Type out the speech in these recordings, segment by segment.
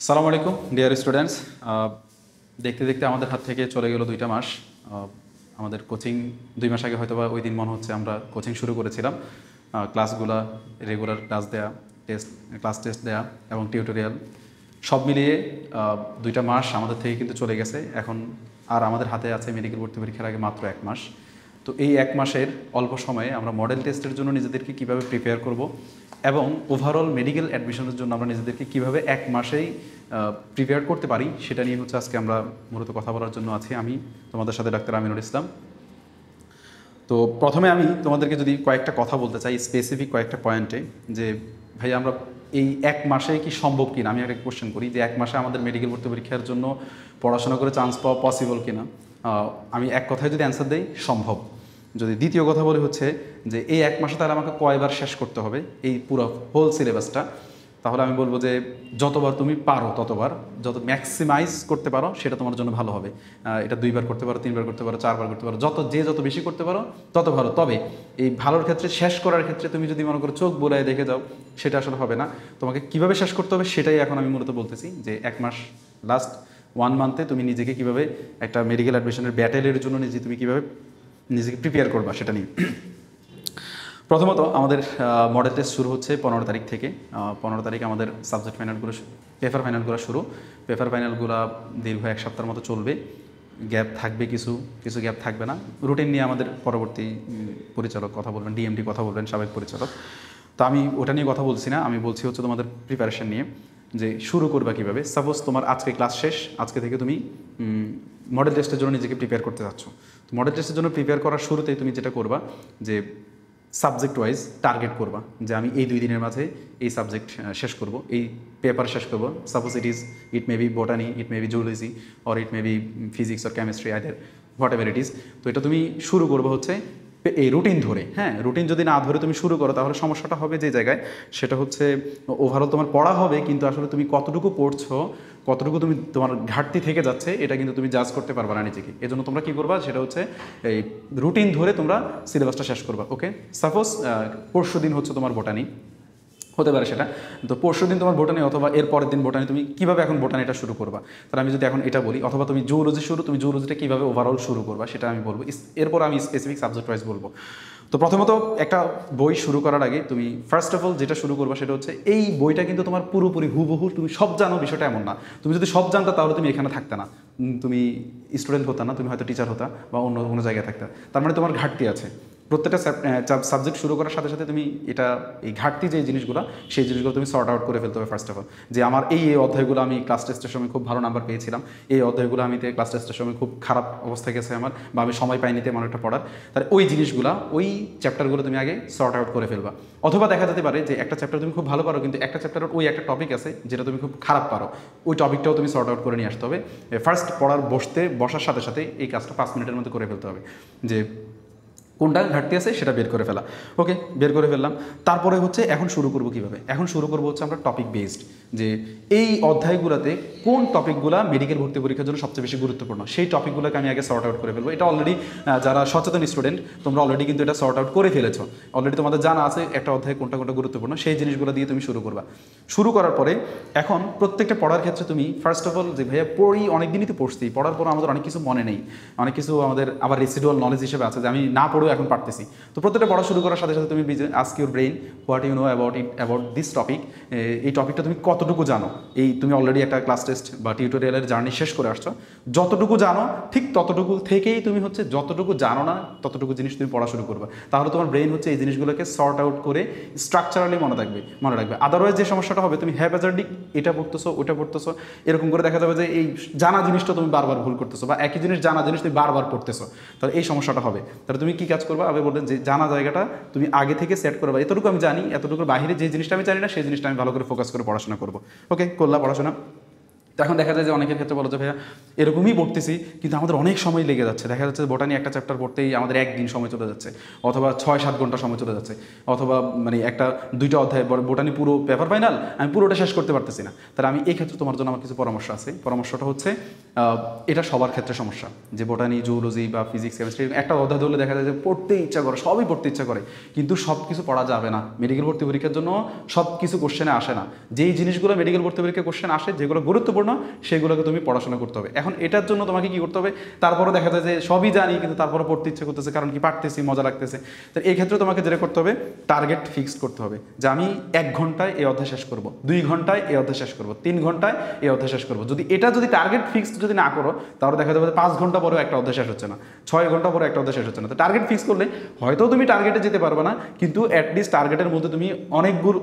সালামু আলাইকুম dear students. দেখতে দেখতে আমাদের হাত থেকে চলে গেল 2টা মাস। আমাদের কোচিং 2 মাস আগে হয়তো বা ওই দিন মনে হচ্ছে আমরা কোচিং শুরু করেছিলাম। ক্লাসগুলা রেগুলার ক্লাস দেয়া, ক্লাস টেস্ট দেয়া এবং টিউটোরিয়াল সব মিলিয়ে 2টা মাস আমাদের থেকে কিন্তু চলে গেছে। এখন আর আমাদের হাতে আছে মেডিকেল ভর্তি পরীক্ষার আগে মাত্র 1 মাস। তো এই 1 মাসের অল্প সময়ে আমরা মডেল টেস্টের জন্য নিজেদেরকে কীভাবে প্রিপেয়ার করব এবং ওভারঅল মেডিকেল অ্যাডমিশনের জন্য আমরা নিজেদেরকে কীভাবে 1 মাসেই প্রিপেয়ার করতে পারি সেটা নিয়ে হচ্ছে আজকে আমরা মূলত কথা বলার জন্য আছি। আমি তোমাদের সাথে ডাক্তার আমিনুল ইসলাম। তো প্রথমে আমি তোমাদেরকে যদি কয়েকটা কথা বলতে চাই স্পেসিফিক কয়েকটা পয়েন্টে, যে ভাই আমরা এই 1 মাসে কি সম্ভব কিনা। আমি একটা কোশ্চেন করি যে 1 মাসে আমাদের মেডিকেল ভর্তি পরীক্ষার জন্য পড়াশোনা করে চান্স পাওয়া পসিবল কিনা। আমি এক কথায় যদি অ্যান্সার দেই সম্ভব। যদি দ্বিতীয় কথা বলে হচ্ছে যে এই 1 মাসে তাহলে আমাকে কয়বার শেষ করতে হবে এই পুরো হোল সিলেবাসটা, তাহলে আমি বলবো যে যতবার তুমি পারো ততবার, যত ম্যাক্সিমাইজ করতে পারো সেটা তোমার জন্য ভালো হবে। এটা 2বার করতে পারো, 3বার করতে পারো, 4বার করতে পারো, যত বেশি করতে পারো তত ভালো। তবে এই ভালোর ক্ষেত্রে, শেষ করার ক্ষেত্রে তুমি যদি মনে করো চোখ বোলায় দেখে যাও সেটা আসলে হবে না। তোমাকে কিভাবে শেষ করতে হবে সেটাই এখন আমি মূলত বলতেছি, যে 1 মাস লাস্ট 1 মান্থে তুমি নিজেকে কিভাবে একটা মেডিকেল অ্যাডমিশনের ব্যাটেলের জন্য তুমি কিভাবে নিজেকে প্রিপেয়ার করবা সেটা নিয়ে। প্রথমত আমাদের মডেল টেস্ট শুরু হচ্ছে 15 তারিখ থেকে। 15 তারিখ আমাদের সাবজেক্ট ফাইনালগুলো, পেপার ফাইনালগুলো শুরু। পেপার ফাইনালগুলো দীর্ঘ 1 সপ্তাহের মতো চলবে। গ্যাপ থাকবে, কিছু গ্যাপ থাকবে না। রুটিন নিয়ে আমাদের পরবর্তী পরিচালক কথা বলবেন, ডিএমডি কথা বলবেন, সাবেক পরিচালক। তো আমি ওটা নিয়ে কথা বলছি না, আমি বলছি হচ্ছে তোমাদের প্রিপারেশন নিয়ে, যে শুরু করবা কীভাবে। সাপোজ তোমার আজকে ক্লাস শেষ, আজকে থেকে তুমি মডেল টেস্টের জন্য নিজেকে প্রিপেয়ার করতে যাচ্ছ। তো মডেল টেস্টের জন্য প্রিপেয়ার করার শুরুতেই তুমি যেটা করবা, যে সাবজেক্ট ওয়াইজ টার্গেট করবা, যে আমি এই 2 দিনের মাঝে এই সাবজেক্ট শেষ করব, এই পেপার শেষ করব। Suppose it may be botany, it may be zoology, or it may be physics or chemistry, either what ever it is. তো এটা তুমি শুরু করবো হচ্ছে এই রুটিন ধরে। হ্যাঁ, রুটিন যদি না ধরে তুমি শুরু করো তাহলে সমস্যাটা হবে যে জায়গায়, সেটা হচ্ছে ওভারঅল তোমার পড়া হবে, কিন্তু আসলে তুমি কতটুকু পড়ছো, কতটুকু তুমি তোমার ঘাটতি থেকে যাচ্ছে এটা কিন্তু তুমি জাজ করতে পারবে না নিজেকে। এজন্য তোমরা কী করবা, সেটা হচ্ছে এই রুটিন ধরে তোমরা সিলেবাসটা শেষ করবা। ওকে, সাপোজ পরশু দিন হচ্ছে তোমার বোটানি, হতে পারে সেটা। তো পরশু দিন তোমার বোটানি অথবা এর পরের দিন বোটানি, তুমি কীভাবে এখন বোটানিটা শুরু করবা। তাহলে আমি যদি এখন এটা বলি, অথবা তুমি জুওলজি তুমি জুওলজিটা কীভাবে ওভারঅল শুরু করবা সেটা আমি বলবো। এরপর আমি স্পেসিফিক সাবজেক্ট ওয়াইজ বলবো। তো প্রথমত একটা বই শুরু করার আগে তুমি ফার্স্ট অফ অল যেটা শুরু করবা সেটা হচ্ছে, এই বইটা কিন্তু তোমার পুরোপুরি হুবহু তুমি সব জানো বিষয়টা এমন না। তুমি যদি সব জানতা তাহলে তুমি এখানে থাকতে না, তুমি স্টুডেন্ট হতা না, তুমি হয়তো টিচার হতা বা অন্য কোনো জায়গায় থাকতা। তার মানে তোমার ঘাটতি আছে। প্রত্যেকটা সাবজেক্ট শুরু করার সাথে সাথে তুমি এই ঘাটতি যে জিনিসগুলো, সেই জিনিসগুলো তুমি সর্ট আউট করে ফেলতে হবে ফার্স্ট অফ অল। যে আমার এই অধ্যায়গুলো আমি ক্লাস টেস্টের সময় খুব ভালো নাম্বার পেয়েছিলাম, এই অধ্যায়গুলো আমি ক্লাস টেস্টের সময় খুব খারাপ অবস্থায় গেছে আমার, বা আমি সময় পাইনি তেমন একটা পড়ার। তাহলে ওই জিনিসগুলো, ওই চ্যাপ্টারগুলো তুমি আগে সর্ট আউট করে ফেলবা। অথবা দেখা যেতে পারে যে একটা চ্যাপ্টার তুমি খুব ভালো পারো, কিন্তু একটা চ্যাপ্টারের ওই একটা টপিক আছে যেটা তুমি খুব খারাপ পারো, ওই টপিকটাও তুমি সর্ট আউট করে নিয়ে আসতে হবে। ফার্স্ট বসার সাথে সাথে এই কাজটা 5 মিনিটের মধ্যে করে ফেলতে হবে, যে কোনটা ঘাটতি আছে সেটা বের করে ফেলা। ওকে, বের করে ফেললাম। তারপরে হচ্ছে এখন শুরু করব কীভাবে। এখন শুরু করবো হচ্ছে আমরা টপিক বেসড, যে এই অধ্যায়গুলোতে কোন টপিকগুলো মেডিকেল ভর্তি পরীক্ষার জন্য সবচেয়ে বেশি গুরুত্বপূর্ণ, সেই টপিকগুলোকে আমি আগে সর্ট আউট করে ফেলবো। এটা অলরেডি যারা সচেতন স্টুডেন্ট তোমরা অলরেডি কিন্তু এটা সর্ট আউট করে ফেলেছো, অলরেডি তোমাদের জানা আছে একটা অধ্যায় কোনটা কোনটা গুরুত্বপূর্ণ, সেই জিনিসগুলো দিয়ে তুমি শুরু করবা। শুরু করার পরে এখন প্রত্যেকটা পড়ার ক্ষেত্রে তুমি ফার্স্ট অফ অল, যে ভাইয়া পড়ি অনেক দিনই তো পড়ছি, পড়ার পর আমাদের অনেক কিছু মনে নেই, অনেক কিছু আমাদের আবার রেসিডুয়াল নলেজ হিসেবে আছে, যে আমি না পড়েও এখন পারতেছি। তো প্রত্যেকটা পড়া শুরু করার সাথে সাথে তুমি ask your brain what you know about this topic. এই টপিকটা তুমি কতটুকু জানো। এই তুমি অলরেডি একটা ক্লাস টেস্ট বা টিউটোরিয়ালের জার্নি শেষ করে আসছো, যতটুকু জানো ঠিক ততটুকু থেকেই তুমি হচ্ছে যতটুকু জানো না ততটুকু জিনিস তুমি পড়া শুরু করবে। তাহলে তোমার ব্রেইন হচ্ছে এই জিনিসগুলোকে সর্ট আউট করে স্ট্রাকচারালি মনে রাখবে। আদারওয়াইজ যে সমস্যাটা হবে, তুমি হ্যাপেজার্ডিক এটা পড়তেছো ওটা পড়তেছো, এরকম করে দেখা যাবে যে এই জানা জিনিসটা তুমি বারবার ভুল করতেছো, বা একই জিনিস জানা জিনিস তুমি বারবার পড়তেছো, তাহলে এই সমস্যাটা হবে। তাহলে তুমি কি কাজ করবা, আগে বললেন যে জানা জায়গাটা তুমি আগে থেকে সেট করবা, এতটুকু আমি জানি, এতটুকুর বাইরে যে জিনিসটা আমি জানি না সেই জিনিসটা আমি ভালো করে ফোকাস করে পড়াশোনা করবো। ওকে, করলা পড়াশোনা। এখন দেখা যায় যে অনেকের ক্ষেত্রে বলো যে ভাইয়া এরকমই পড়তেছি কিন্তু আমাদের অনেক সময় লেগে যাচ্ছে, দেখা যাচ্ছে বোটানি একটা চ্যাপ্টার পড়তেই আমাদের একদিন সময় চলে যাচ্ছে, অথবা 6-7 ঘন্টা সময় চলে যাচ্ছে, অথবা মানে একটা 2টা অধ্যায় বোটানি পুরো পেপার ফাইনাল আমি পুরোটা শেষ করতে পারতেছি না। তাহলে আমি এই ক্ষেত্রে তোমার জন্য আমার কিছু পরামর্শ আছে। পরামর্শটা হচ্ছে এটা সবার ক্ষেত্রে সমস্যা যে বোটানি, জুওলজি বা ফিজিক্স, কেমিস্ট্রি একটা অধ্যায় ধরলে দেখা যায় যে পড়তে ইচ্ছা করে, সবই পড়তে ইচ্ছা করে, কিন্তু সব কিছু পড়া যাবে না। মেডিকেল ভর্তি পরীক্ষার জন্য সব কিছু কোশ্চেনে আসে না। যেই জিনিসগুলো মেডিকেল ভর্তি পরীক্ষায় কোশ্চেন আসে, যেগুলো গুরুত্বপূর্ণ সেগুলোকে তুমি পড়াশোনা করতে হবে। এখন এটার জন্য তোমাকে কি করতে হবে, তারপরে দেখা যায় যে সবই জানি কিন্তু তারপরে পড়তে ইচ্ছে করতেছে, কারণ কি পারতেছি, মজা লাগতেছে। তো এই ক্ষেত্রে তোমাকে যেটা করতে হবে, টার্গেট ফিক্সড করতে হবে যে আমি 1 ঘন্টায় এই অধ্যায় শেষ করব, 2 ঘন্টায় এই অধ্যায় শেষ করব, 3 ঘন্টায় এই অধ্যায় শেষ করব। যদি টার্গেট ফিক্সড যদি না করো, তাহলে দেখা যাবে 5 ঘন্টা পরেও একটা অধ্যায় শেষ হচ্ছে না, 6 ঘন্টা পরে একটা অধ্যায় শেষ হচ্ছে না। তো টার্গেট ফিক্স করলে হয়তো তুমি টার্গেটে যেতে পারবে না, কিন্তু অ্যাটলিস্ট টার্গেটের মধ্যে তুমি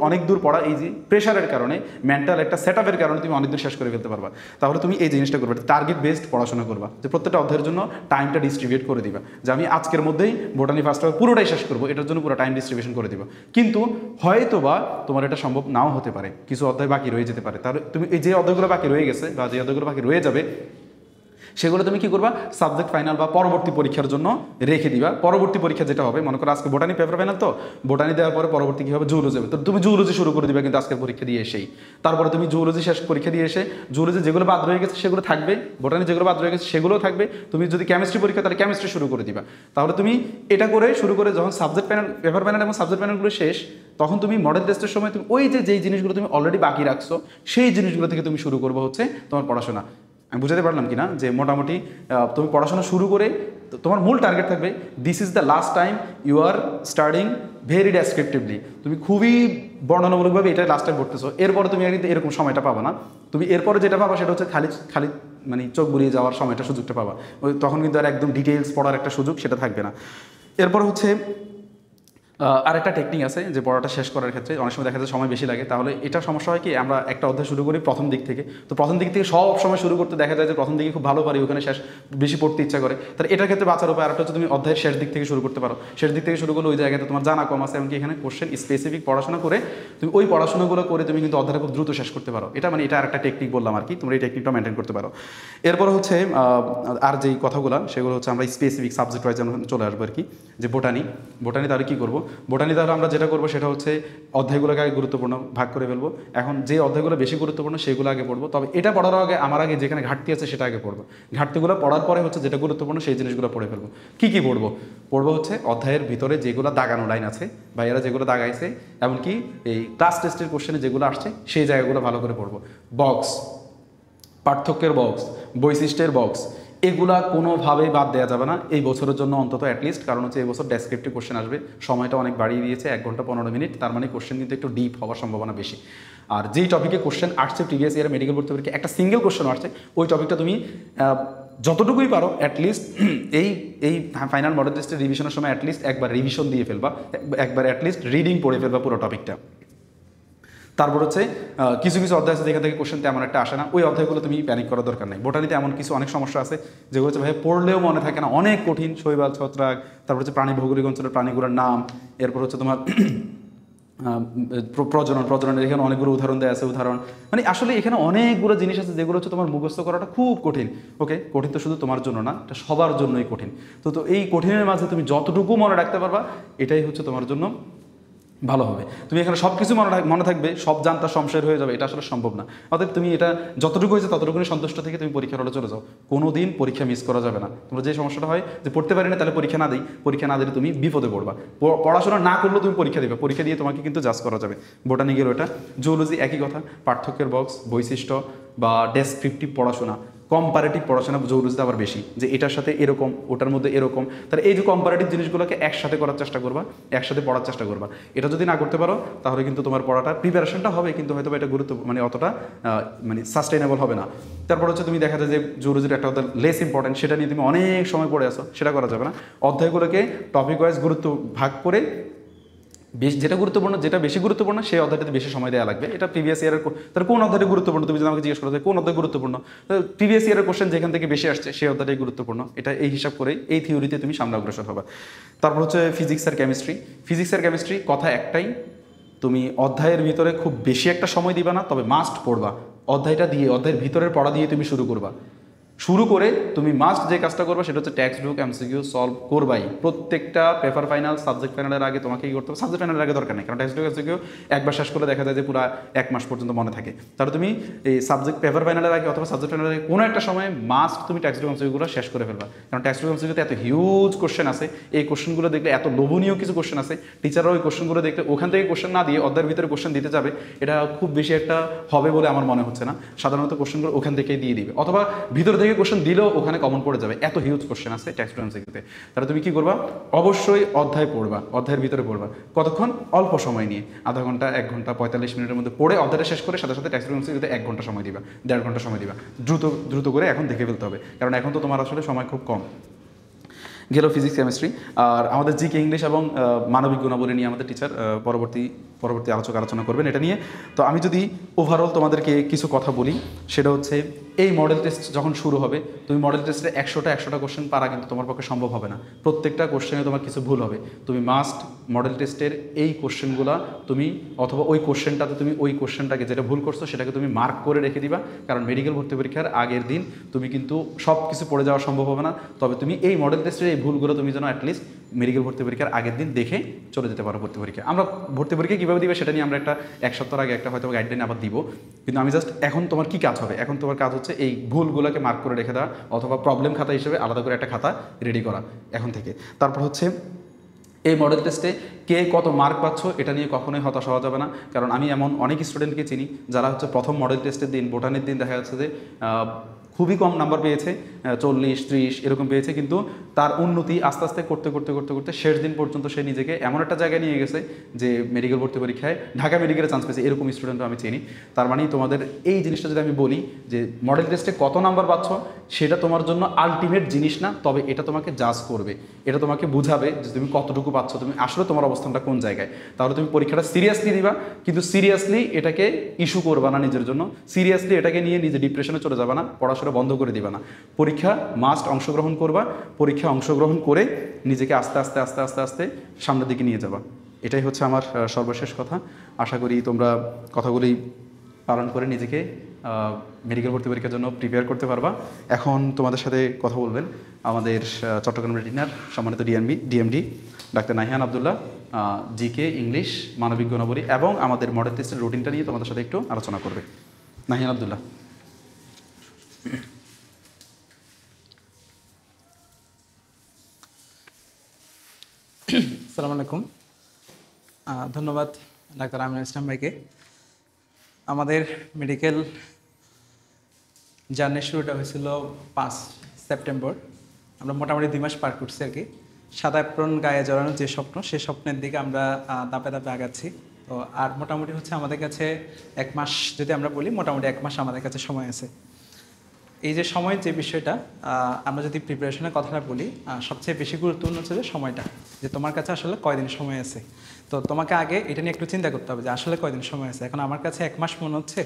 অনেক দূর পড়া, এই যে প্রেশারের কারণে, মেন্টাল একটা সেট আপের কারণে তুমি অনেক দূর শেষ করে ফেলতে পারবা। তাহলে তুমি এই জিনিসটা করবে, টার্গেট বেসড পড়াশোনা করবা, যে প্রত্যেকটা অধ্যায়ের জন্য টাইমটা ডিস্ট্রিবিউট করে দিবা, যে আমি আজকের মধ্যেই বোটানি ফার্স্ট পেপার পুরোটাই শেষ করবো, এটার জন্য পুরো টাইম ডিস্ট্রিবিউশন করে দিবা। কিন্তু হয়তো বা তোমার এটা সম্ভব নাও হতে পারে, কিছু অধ্যায় বাকি রয়ে যেতে পারে। তাহলে তুমি এই যে অধ্যায়গুলো বাকি রয়ে গেছে বা যে অধ্যায়গুলো বাকি রয়ে যাবে, সেগুলো তুমি কি করবা, সাবজেক্ট ফাইনাল বা পরবর্তী পরীক্ষার জন্য রেখে দিবা। পরবর্তী পরীক্ষা যেটা হবে, মনে করো আজকে বোটানি পেপার ফাইনাল, তো বোটানি দেওয়ার পরে পরবর্তী কী হবে, জুওলজি হবে। তো তুমি জুওলজি শুরু করে দিবা কিন্তু আজকের পরীক্ষা দিয়ে এসেই। তারপরে তুমি জুওলজি শেষ পরীক্ষা দিয়ে এসে জুওলজি যেগুলো বাদ রয়ে গেছে সেগুলো থাকবে, বোটানি যেগুলো বাদ রয়ে গেছে সেগুলোও থাকবে। তুমি যদি কেমিস্ট্রি পরীক্ষা, তাহলে কেমিস্ট্রি শুরু করে দিবা। তাহলে তুমি এটা করে শুরু করে যখন সাবজেক্ট প্যানেল, পেপার প্যানেল এবং সাবজেক্ট প্যানেলগুলো শেষ, তখন তুমি মডেল টেস্টের সময় তুমি ওই যেই জিনিসগুলো তুমি অলরেডি বাকি রাখছো, সেই জিনিসগুলো থেকে তুমি শুরু করবো হচ্ছে তোমার পড়াশোনা। আমি বুঝাতে পারলাম কি না, যে মোটামুটি তুমি পড়াশোনা শুরু করে তোমার মূল টার্গেট থাকবে, this is the last time you are studying very descriptively. তুমি খুবই বর্ণনামূলকভাবে এটা লাস্ট টাইম পড়তেছো, এরপরে তুমি কিন্তু এরকম সময়টা পাবা না। তুমি এরপরে যেটা পাবা সেটা হচ্ছে খালি মানে চোখ বুলিয়ে যাওয়ার সময়টা, সুযোগটা পাবা। তখন কিন্তু আর একদম ডিটেলস পড়ার একটা সুযোগ সেটা থাকবে না। এরপর হচ্ছে আরেকটা টেকনিক আছে, যে পড়াটা শেষ করার ক্ষেত্রে অনেক সময় দেখা যায় সময় বেশি লাগে। তাহলে এটা সমস্যা হয় কি, আমরা একটা অধ্যায় শুরু করি প্রথম দিক থেকে, তো প্রথম দিক থেকে সব সময় শুরু করতে দেখা যায় যে প্রথম দিকে খুব ভালো পারি, ওখানে শেষ বেশি পড়তে ইচ্ছা করে। তাহলে এটার ক্ষেত্রে বাঁচার উপায় আরেকটা হচ্ছে, তুমি অধ্যায়ের শেষ দিক থেকে শুরু করতে পারো। শেষ দিক থেকে শুরু করলে ওই জায়গাতে তোমার জানা কম আছে, এমনকি এখানে কোশ্চেন স্পেসিফিক পড়াশোনা করে তুমি ওই পড়াশোনাগুলো করে তুমি কিন্তু অধ্যায়টা খুব দ্রুত শেষ করতে পারো। এটা আরেকটা টেকনিক বললাম আর কি, তোমরা এই টেকনিকটা মেনটেন করতে পারো। এরপর হচ্ছে আর যেই কথাগুলো সেগুলো হচ্ছে আমরা স্পেসিফিক সাবজেক্ট ওয়াইজ চলে আসবো আর কি। যে বোটানি তাহলে কী করবো, বোটানি তাহলে আমরা যেটা করবো সেটা হচ্ছে অধ্যায়গুলোকে আগে গুরুত্বপূর্ণ ভাগ করে ফেলবো। এখন যে অধ্যায়গুলো বেশি গুরুত্বপূর্ণ সেগুলো আগে পড়বো, তবে এটা পড়ার আগে আমার আগে যেখানে ঘাটতি আছে সেটা আগে পড়বো। ঘাটতিগুলো পড়ার পরে হচ্ছে যেটা গুরুত্বপূর্ণ সেই জিনিসগুলো পড়ে ফেলবো। কী পড়বো হচ্ছে অধ্যায়ের ভিতরে যেগুলো দাগানো লাইন আছে, ভাইয়ারা যেগুলো দাগাইছে, এমনকি এই ক্লাস টেস্টের কোশ্চেনে যেগুলো আসছে সেই জায়গাগুলো ভালো করে পড়বো। বক্স, পার্থক্যের বক্স, বৈশিষ্ট্যের বক্স, এগুলা কোনোভাবেই বাদ দেওয়া যাবে না এই বছরের জন্য অন্তত অ্যাটলিস্ট। কারণ হচ্ছে এই বছর ডেসক্রিপটিভ কোশ্চেন আসবে, সময়টা অনেক বাড়িয়ে দিয়েছে, 1 ঘন্টা 15 মিনিট, তার মানে কোশ্চেন কিন্তু একটু ডিপ হওয়ার সম্ভাবনা বেশি। আর যেই টপিকে কোশ্চেন আসছে প্রিভিয়াস ইয়ারে মেডিকেল ভর্তি পরীক্ষা একটা সিঙ্গেল কোশ্চেন আসছে, ওই টপিকটা তুমি যতটুকুই পারো অ্যাটলিস্ট এই ফাইনাল মডেল টেস্টের রিভিশনের সময় অ্যাটলিস্ট একবার রিভিশন দিয়ে ফেলবা, একবার অ্যাটলিস্ট রিডিং পড়ে ফেলবা পুরো টপিকটা। তারপর হচ্ছে কিছু অধ্যায় আছে যেখান থেকে কোশ্চেন তেমন একটা আসে না, ওই অধ্যায়গুলো তুমি প্যানিক করার দরকার নেই। বোটানিতে এমন অনেক সমস্যা আছে যেগুলো হচ্ছে ভাই পড়লেও মনে থাকে না, অনেক কঠিন, শৈবাল, ছত্রাক, তারপর হচ্ছে প্রাণী ভৌগোলিক অঞ্চলের প্রাণীগুলোর নাম, এরপর হচ্ছে তোমার প্রজননের এখানে অনেকগুলো উদাহরণ দেওয়া আছে, মানে আসলে এখানে অনেকগুলো জিনিস আছে যেগুলো হচ্ছে তোমার মুখস্থ করাটা খুব কঠিন। ওকে, কঠিন তো শুধু তোমার জন্য না, এটা সবার জন্যই কঠিন। তো এই কঠিনের মাঝে তুমি যতটুকু মনে রাখতে পারবা এটাই হচ্ছে তোমার জন্য ভালো হবে। তুমি এখানে সব কিছু মনে থাকবে, সব জানতা সংশয় হয়ে যাবে, এটা আসলে সম্ভব না। অতএব তুমি এটা যতটুকু হয়েছে ততটুকুনি সন্তুষ্ট থেকে তুমি পরীক্ষার হলে চলে যাও, কোনো দিন পরীক্ষা মিস করা যাবে না। তোমরা যে সমস্যাটা হয় যে পড়তে পারি না তাহলে পরীক্ষা না দিলে তুমি বিপদে পড়বা। পড়াশোনা না করলেও তুমি পরীক্ষা দিবে, পরীক্ষা দিয়ে তোমাকে কিন্তু জাজ করা যাবে। বোটানিকের ওটা, জুওলজি একই কথা, পার্থক্যের বক্স, বৈশিষ্ট্য বা ডেসক্রিপটিভ পড়াশোনা, কম্পারেটিভ পড়াশোনা জরুরিতে আবার বেশি, যে এটার সাথে এরকম, ওটার মধ্যে এরকম। তাহলে এই যে কম্পারেটিভ জিনিসগুলোকে একসাথে করার চেষ্টা করবা, একসাথে পড়ার চেষ্টা করবা। এটা যদি না করতে পারো তাহলে কিন্তু তোমার পড়াটা প্রিপারেশনটা হবে কিন্তু হয়তো এটা অতটা সাস্টেইনেবল হবে না। তারপর হচ্ছে তুমি দেখা যায় যে জরুরির একটা লেস ইম্পর্টেন্ট, সেটা নিয়ে তুমি অনেক সময় পড়ে আসো, সেটা করা যাবে না। অধ্যায়গুলোকে টপিক ওয়াইজ গুরুত্ব ভাগ করে যেটা বেশি গুরুত্বপূর্ণ সেই অধ্যায়টাতে বেশি সময় দেওয়া লাগবে। এটা প্রিভিয়াস ইয়ারের, তার কোন অধ্যায়টা গুরুত্বপূর্ণ তুমি যদি আমাকে জিজ্ঞেস করো কোন অধ্যায় গুরুত্বপূর্ণ, প্রিভিয়াস ইয়ারের কোশ্চেন যেখান থেকে বেশি আসছে সেই অধ্যায়টাই গুরুত্বপূর্ণ। এটা এই হিসাব করে এই থিওরিতে তুমি সামনে অগ্রসর হবে। তারপর হচ্ছে ফিজিক্স আর কেমিস্ট্রি কথা একটাই, তুমি অধ্যায়ের ভিতরে খুব বেশি একটা সময় দিবা না, তবে মাস্ট পড়বা, অধ্যায়টা দিয়ে, অধ্যায়ের ভিতরের পড়া দিয়ে তুমি শুরু করবা। শুরু করে তুমি মাস্ট যে কাজটা করবে সেটা হচ্ছে টেক্সট বুক এমসিকিউ সলভ করবাই। প্রত্যেকটা পেপার ফাইনাল, সাবজেক্ট ফাইনালের আগে তোমাকে কি করতে হবে, সাবজেক্ট ফাইনালের আগে দরকার নেই, কারণ টেক্সট বুক এমসিকিউ একবার শেষ করে দেখা যায় যে পুরো 1 মাস পর্যন্ত মনে থাকে। তাহলে তুমি এই সাবজেক্ট পেপার ফাইনালের আগে অথবা সাবজেক্ট ফাইনালের আগে কোনো একটা সময় মাস্ট তুমি টেক্সট বুক এমসিকিউগুলো শেষ করে ফেলবা। কারণ টেক্সট বুক এমসিকিউতে এত হিউজ কোশ্চেন আছে, এই কোশ্চেনগুলো দেখলে এত লোভনীয় কিছু কোশ্চেন আছে, টিচাররা ওই কোশ্চেনগুলো দেখলে ওখান থেকে কোশ্চেন না দিয়ে অধ্যায়ের ভিতরে কোশ্চেন দিতে যাবে, এটা খুব বেশি একটা হবে বলে আমার মনে হচ্ছে না। সাধারণত কোশ্চেনগুলো ওখান থেকেই দিয়ে দিবে, অথবা ভিতর থেকে কোশ্চেন দিলেও ওখানে কমন পড়ে যাবে, এত হিউজ কোশ্চেন আছে টেক্সট বুক এমসিকিউতে। তাহলে তুমি কি করবা, অবশ্যই অধ্যায় পড়বা, অধ্যায়ের ভিতরে পড়বা। কতক্ষণ, অল্প সময় নিয়ে, আধা ঘন্টা 1 ঘন্টা 45 মিনিটের মধ্যে পড়ে অধ্যায়টা শেষ করে সাথে সাথে টেক্সট বুক এমসিকিউতে 1 ঘন্টা সময় দিবা, 1.5 ঘন্টা সময় দিবা। দ্রুত দ্রুত করে এখন দেখে ফেলতে হবে, কারণ এখন তো তোমার আসলে সময় খুব কম। গেল ফিজিক্স কেমিস্ট্রি। আর আমাদের জিকে ইংলিশ এবং মানবিক গুণাবলী নিয়ে আমাদের টিচার পরবর্তী আলোচনা করবেন এটা নিয়ে। তো আমি যদি ওভারঅল তোমাদেরকে কিছু কথা বলি, সেটা হচ্ছে এই মডেল টেস্ট যখন শুরু হবে, তুমি মডেল টেস্টে 100টা কোশ্চেন পারা কিন্তু তোমার পক্ষে সম্ভব হবে না। প্রত্যেকটা কোশ্চেনে তোমার কিছু ভুল হবে। তুমি মাস্ট মডেল টেস্টের এই কোশ্চেনগুলো তুমি, অথবা ওই কোশ্চেনটাতে তুমি ওই কোশ্চেনটাকে যেটা ভুল করছো সেটাকে তুমি মার্ক করে রেখে দিবা। কারণ মেডিকেল ভর্তি পরীক্ষার আগের দিন তুমি কিন্তু সব কিছু পড়ে যাওয়া সম্ভব হবে না। তবে তুমি এই মডেল টেস্টের এই ভুলগুলো তুমি যেন অ্যাটলিস্ট মেডিকেল ভর্তি পরীক্ষার আগের দিন দেখে চলে যেতে পারো ভর্তি পরীক্ষা। আমরা ভর্তি পরীক্ষা কীভাবে দিবে সেটা নিয়ে আমরা একটা 1 সপ্তাহ আগে একটা হয়তো গাইডলাইন আবার দিব। কিন্তু আমি জাস্ট এখন তোমার কী কাজ হবে, এখন তোমার কাজ হচ্ছে এই ভুলগুলোকে মার্ক করে রেখে দেওয়া, অথবা প্রবলেম খাতা হিসেবে আলাদা করে একটা খাতা রেডি করা এখন থেকে। তারপর হচ্ছে এই মডেল টেস্টে কে কত মার্ক পাচ্ছ এটা নিয়ে কখনোই হতাশ হওয়া যাবে না। কারণ আমি এমন অনেক স্টুডেন্টকে চিনি যারা হচ্ছে প্রথম মডেল টেস্টের দিন, বোটানের দিন দেখা যাচ্ছে যে খুবই কম নাম্বার পেয়েছে, 40, 30 এরকম পেয়েছে, কিন্তু তার উন্নতি আস্তে আস্তে করতে করতে করতে করতে শেষ দিন পর্যন্ত সে নিজেকে এমন একটা জায়গায় নিয়ে গেছে যে মেডিকেল ভর্তি পরীক্ষায় ঢাকা মেডিকেলে চান্স পেয়েছে, এরকম স্টুডেন্টও আমি চিনি। তার মানে তোমাদের এই জিনিসটা যদি আমি বলি যে মডেল টেস্টে কত নাম্বার পাচ্ছ সেটা তোমার জন্য আলটিমেট জিনিস না, তবে এটা তোমাকে জাজ করবে, এটা তোমাকে বুঝাবে যে তুমি কতটুকু পাচ্ছ, তুমি আসলে তোমার অবস্থানটা কোন জায়গায়। তাহলে তুমি পরীক্ষাটা সিরিয়াসলি দিবা, কিন্তু সিরিয়াসলি এটাকে ইস্যু করবা না নিজের জন্য, সিরিয়াসলি এটাকে নিয়ে নিজে ডিপ্রেশনে চলে যাবে না, পড়াশোনা বন্ধ করে দিবা না। পরীক্ষা মাস্ট অংশগ্রহণ করবা, পরীক্ষা অংশগ্রহণ করে নিজেকে আস্তে আস্তে আস্তে আস্তে আস্তে সামনের দিকে নিয়ে যাবা। এটাই হচ্ছে আমার সর্বশেষ কথা। আশা করি তোমরা কথাগুলি পালন করে নিজেকে মেডিকেল ভর্তি পরীক্ষার জন্য প্রিপেয়ার করতে পারবা। এখন তোমাদের সাথে কথা বলবেন আমাদের চট্টগ্রাম রেটিনার সম্মানিত ডিএমডি ডাক্তার নাহিয়ান আবদুল্লাহ, জিকে ইংলিশ মানবিক গুণাবলী এবং আমাদের মডেল টেস্টের রুটিনটা নিয়ে তোমাদের সাথে একটু আলোচনা করবে। নাহিয়ান আবদুল্লাহ। আসসালামু আলাইকুম। ধন্যবাদ ডাক্তার আমিনুল ইসলাম ভাইকে। আমাদের মেডিকেল জার্নির শুরুটা হয়েছিল 5 সেপ্টেম্বর। আমরা মোটামুটি 2 মাস পার করছি আর কি। সাদা অ্যাপ্রন গায়ে জড়ানোর যে স্বপ্ন, সেই স্বপ্নের দিকে আমরা ধাপে ধাপে আগাচ্ছি। তো আর মোটামুটি হচ্ছে আমাদের কাছে 1 মাস, যদি আমরা বলি মোটামুটি 1 মাস আমাদের কাছে সময় আছে। এই যে সময়ের যে বিষয়টা, আমরা যদি প্রিপারেশনের কথাটা বলি, সবচেয়ে বেশি গুরুত্বপূর্ণ হচ্ছে যে সময়টা, যে তোমার কাছে আসলে কয়দিন সময় আছে। তো তোমাকে আগে এটা নিয়ে একটু চিন্তা করতে হবে যে আসলে কয়দিন সময় আছে। এখন আমার কাছে 1 মাস মনে হচ্ছে,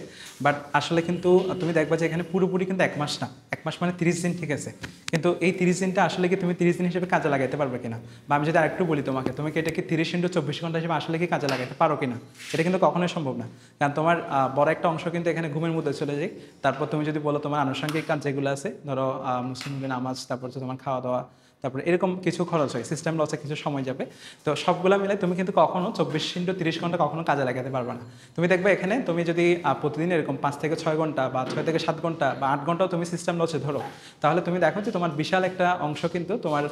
বাট আসলে কিন্তু তুমি দেখবা যে এখানে পুরোপুরি কিন্তু 1 মাস না, 1 মাস মানে 30 দিন, ঠিক আছে। কিন্তু এই 30 দিনটা আসলে কি তুমি 30 দিন হিসেবে কাজে লাগাইতে পারবে কিনা, বা আমি যদি আরেকটু বলি তোমাকে, তুমি কি এটা কি 30 × 24 ঘন্টা হিসেবে আসলে কি কাজে লাগাইতে পারো কিনা, এটা কিন্তু কখনোই সম্ভব না। কারণ তোমার বড় একটা অংশ কিন্তু এখানে ঘুমের মধ্যে চলে যায়। তারপর তুমি যদি বলো তোমার আনুষঙ্গিক কাজ যেগুলো আছে, ধরো মুসলিম নামাজ, তারপর হচ্ছে তোমার খাওয়া দাওয়া, তারপরে এরকম কিছু খরচ হয়, সিস্টেম লসে কিছু সময় যাবে। তো সবগুলো মিলে তুমি কিন্তু কখনো 24 × 30 ঘন্টা কখনো কাজে লাগাতে পারবে না। তুমি দেখবে এখানে তুমি যদি প্রতিদিন এরকম 5 থেকে 6 ঘন্টা বা 6 থেকে 7 ঘন্টা বা 8 ঘন্টাও তুমি সিস্টেম লসে ধরো, তাহলে তুমি দেখো যে তোমার বিশাল একটা অংশ কিন্তু তোমার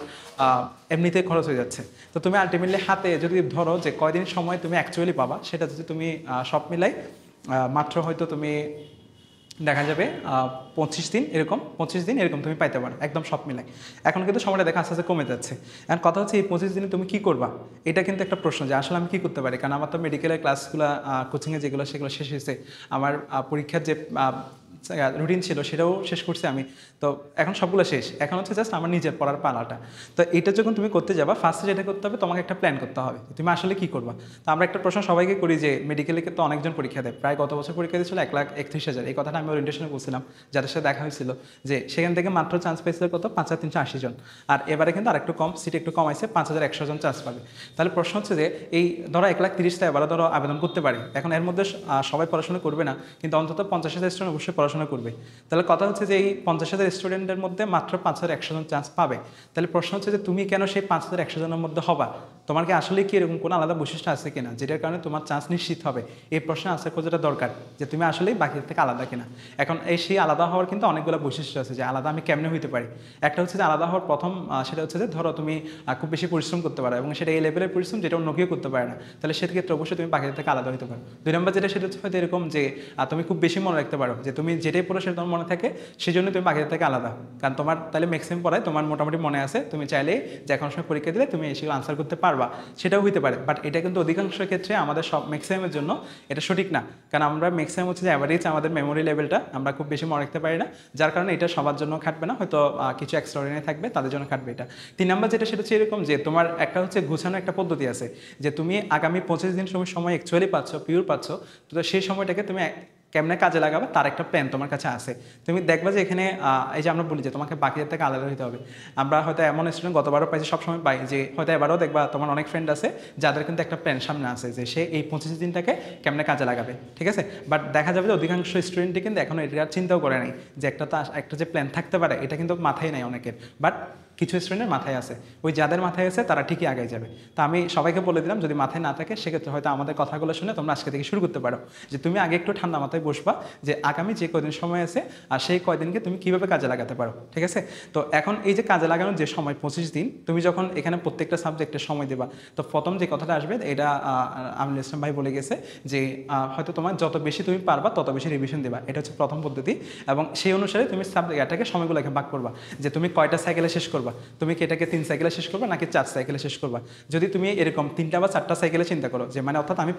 এমনিতে খরচ হয়ে যাচ্ছে। তো তুমি আলটিমেটলি হাতে যদি ধরো যে কয়দিন সময় তুমি অ্যাকচুয়ালি পাবা, সেটা যদি তুমি সব মিলাই মাত্র হয়তো তুমি দেখা যাবে 25 দিন এরকম তুমি পাইতে পারো একদম সব মিলাই। এখন কিন্তু সময়টা দেখা আস্তে আস্তে কমে যাচ্ছে। এখন কথা হচ্ছে এই 25 দিনে তুমি কী করবা, এটা কিন্তু একটা প্রশ্ন যে আসলে আমি কী করতে পারি। কারণ আমার তো মেডিকেলের ক্লাসগুলো কোচিংয়ে যেগুলো সেগুলো শেষ হয়েছে, আমার পরীক্ষার যে রুটিন ছিল সেটাও শেষ করছি আমি। তো এখন সবগুলো শেষ, এখন হচ্ছে জাস্ট আমার নিজের পড়ার পালাটা। তো এটা যখন তুমি করতে যাবা, ফার্স্টে যেটা করতে হবে, তোমাকে একটা প্ল্যান করতে হবে তুমি আসলে কি করবা। তো আমরা একটা প্রশ্ন সবাইকে করি যে মেডিকেলে তো অনেকজন পরীক্ষা দেয়, প্রায় গত বছর পরীক্ষা দিয়েছিল 1,31,000। এই কথাটা আমি ওরিয়েন্টেশনে বলছিলাম, যাদের সাথে দেখা হয়েছিল, যে সেখান থেকে মাত্র চান্স পেয়েছিল কত, 5,380 জন। আর এবারে কিন্তু আরেকটু কম, সিট একটু কম আছে, 5,100 জন চান্স পাবে। তাহলে প্রশ্ন হচ্ছে যে এই ধরো 1,30,000 এবারে ধরো আবেদন করতে পারে, এখন এর মধ্যে সবাই পড়াশোনা করবে না, কিন্তু অন্তত 50,000 স্টুডেন্ট অবশ্যই পড়াশোনা করবে। তাহলে কথা হচ্ছে যে এই 50,000 স্টুডেন্টের মধ্যে মাত্র 5,100 জন চান্স পাবে। তাহলে প্রশ্ন হচ্ছে যে তুমি কেন সেই 5,100 জনের মধ্যে হবা? তোমার কি আসলে কি এরকম কোনো আলাদা বৈশিষ্ট্য আছে কিনা যেটার কারণে তোমার চান্স নিশ্চিত হবে? এই প্রশ্নের আনসার খোঁজাটা দরকার, যে তুমি আসলেই বাকির থেকে আলাদা কিনা। এখন এই সেই আলাদা হওয়ার কিন্তু অনেকগুলো বৈশিষ্ট্য আছে, যে আলাদা আমি কেমনে হইতে পারি। একটা হচ্ছে যে আলাদা হওয়ার প্রথম সেটা হচ্ছে যে ধরো তুমি খুব বেশি পরিশ্রম করতে পারো, এবং সেটা এই লেভেলের পরিশ্রম যেটা অন্য কেউ করতে পারে না, তাহলে সেক্ষেত্রে অবশ্যই তুমি বাকিদের থেকে আলাদা হতে পারো। 2 নম্বর যেটা, সেটা হচ্ছে হয়তো এরকম যে তুমি খুব বেশি মনে রাখতে পারো, যে তুমি যেটাই পড়ো সেটা তোমার মনে থাকে, সেই জন্য তুমি বাকিদের থেকে আলাদা। কারণ তোমার তাহলে ম্যাক্সিমাম পড়ায় তোমার মোটামুটি মনে আছে, তুমি চাইলে যে এখন সময় পরীক্ষা দিলে তুমি সেগুলো আনসার করতে পারবা, সেটাও হইতে পারে। বাট এটা কিন্তু অধিকাংশ ক্ষেত্রে আমাদের সব ম্যাক্সিমামের জন্য এটা সঠিক না, কারণ আমরা ম্যাক্সিমাম হচ্ছে যে অ্যাভারেজ আমাদের মেমোরি লেভেলটা আমরা খুব বেশি মনে রাখতে পারি না, যার কারণে এটা সবার জন্য খাটবে না, হয়তো কিছু এক্সট্রাঅর্ডিনারি থাকবে তাদের জন্য খাটবে এটা। 3 নম্বর যেটা, সেটা হচ্ছে এরকম যে তোমার একটা হচ্ছে গোছানো একটা পদ্ধতি আছে, যে তুমি আগামী 25 দিন সময় অ্যাকচুয়ালি পাচ্ছ, পিওর পাচ্ছ, তো সেই সময়টাকে তুমি কেমনে কাজে লাগাবে তার একটা প্ল্যান তোমার কাছে আছে। তুমি দেখবা যে এখানে এই যে আমরা বলি যে তোমাকে বাকিদের থেকে আলাদা হতে হবে। আমরা হয়তো এমন স্টুডেন্ট গতবারও পাইছি, সবসময় পাই, যে হয়তো এবারও দেখবা তোমার অনেক ফ্রেন্ড আছে যাদের কিন্তু একটা প্ল্যান সামনে আছে, যে সে এই 25 দিনটাকে কেমনে কাজে লাগাবে, ঠিক আছে। বাট দেখা যাবে যে অধিকাংশ স্টুডেন্টই কিন্তু এখনো এটা চিন্তাও করে নাই, যে একটা যে প্ল্যান থাকতে পারে, এটা কিন্তু মাথায় নাই অনেকের। বাট কিছু স্টুডেন্টের মাথায় আছে, ওই যাদের মাথায় আছে তারা ঠিকই আগে যাবে। তো আমি সবাইকে বলে দিলাম, যদি মাথায় না থাকে সেক্ষেত্রে হয়তো আমাদের কথাগুলো শুনে তোমরা আজকে থেকে শুরু করতে পারো, যে তুমি আগে একটু ঠান্ডা মাথায় বসবা, যে আগামী যে কয়দিন সময় আছে আর সেই কয়দিনকে তুমি কীভাবে কাজে লাগাতে পারো, ঠিক আছে। তো এখন এই যে কাজে লাগানোর যে সময় 25 দিন, তুমি যখন এখানে প্রত্যেকটা সাবজেক্টের সময় দেবা, তো প্রথম যে কথাটা আসবে, এটা আমিনুল ইসলাম ভাই বলে গেছে, যে হয়তো তোমার যত বেশি তুমি পারবা তত বেশি রিভিশন দেবা, এটা হচ্ছে প্রথম পদ্ধতি। এবং সেই অনুসারে তুমি সাবজেক্টটাকে সময়গুলোকে ভাগ করবা, যে তুমি কয়টা সাইকেলে শেষ করবা, তুমি কি এটাকে 3 সাইকেলে শেষ করবা নাকি 4 সাইকেলে শেষ করবা। যদি তুমি এরকম 3টা বা 4টা সাইকেলে চিন্তা করো, যে মানে অর্থাৎ আমি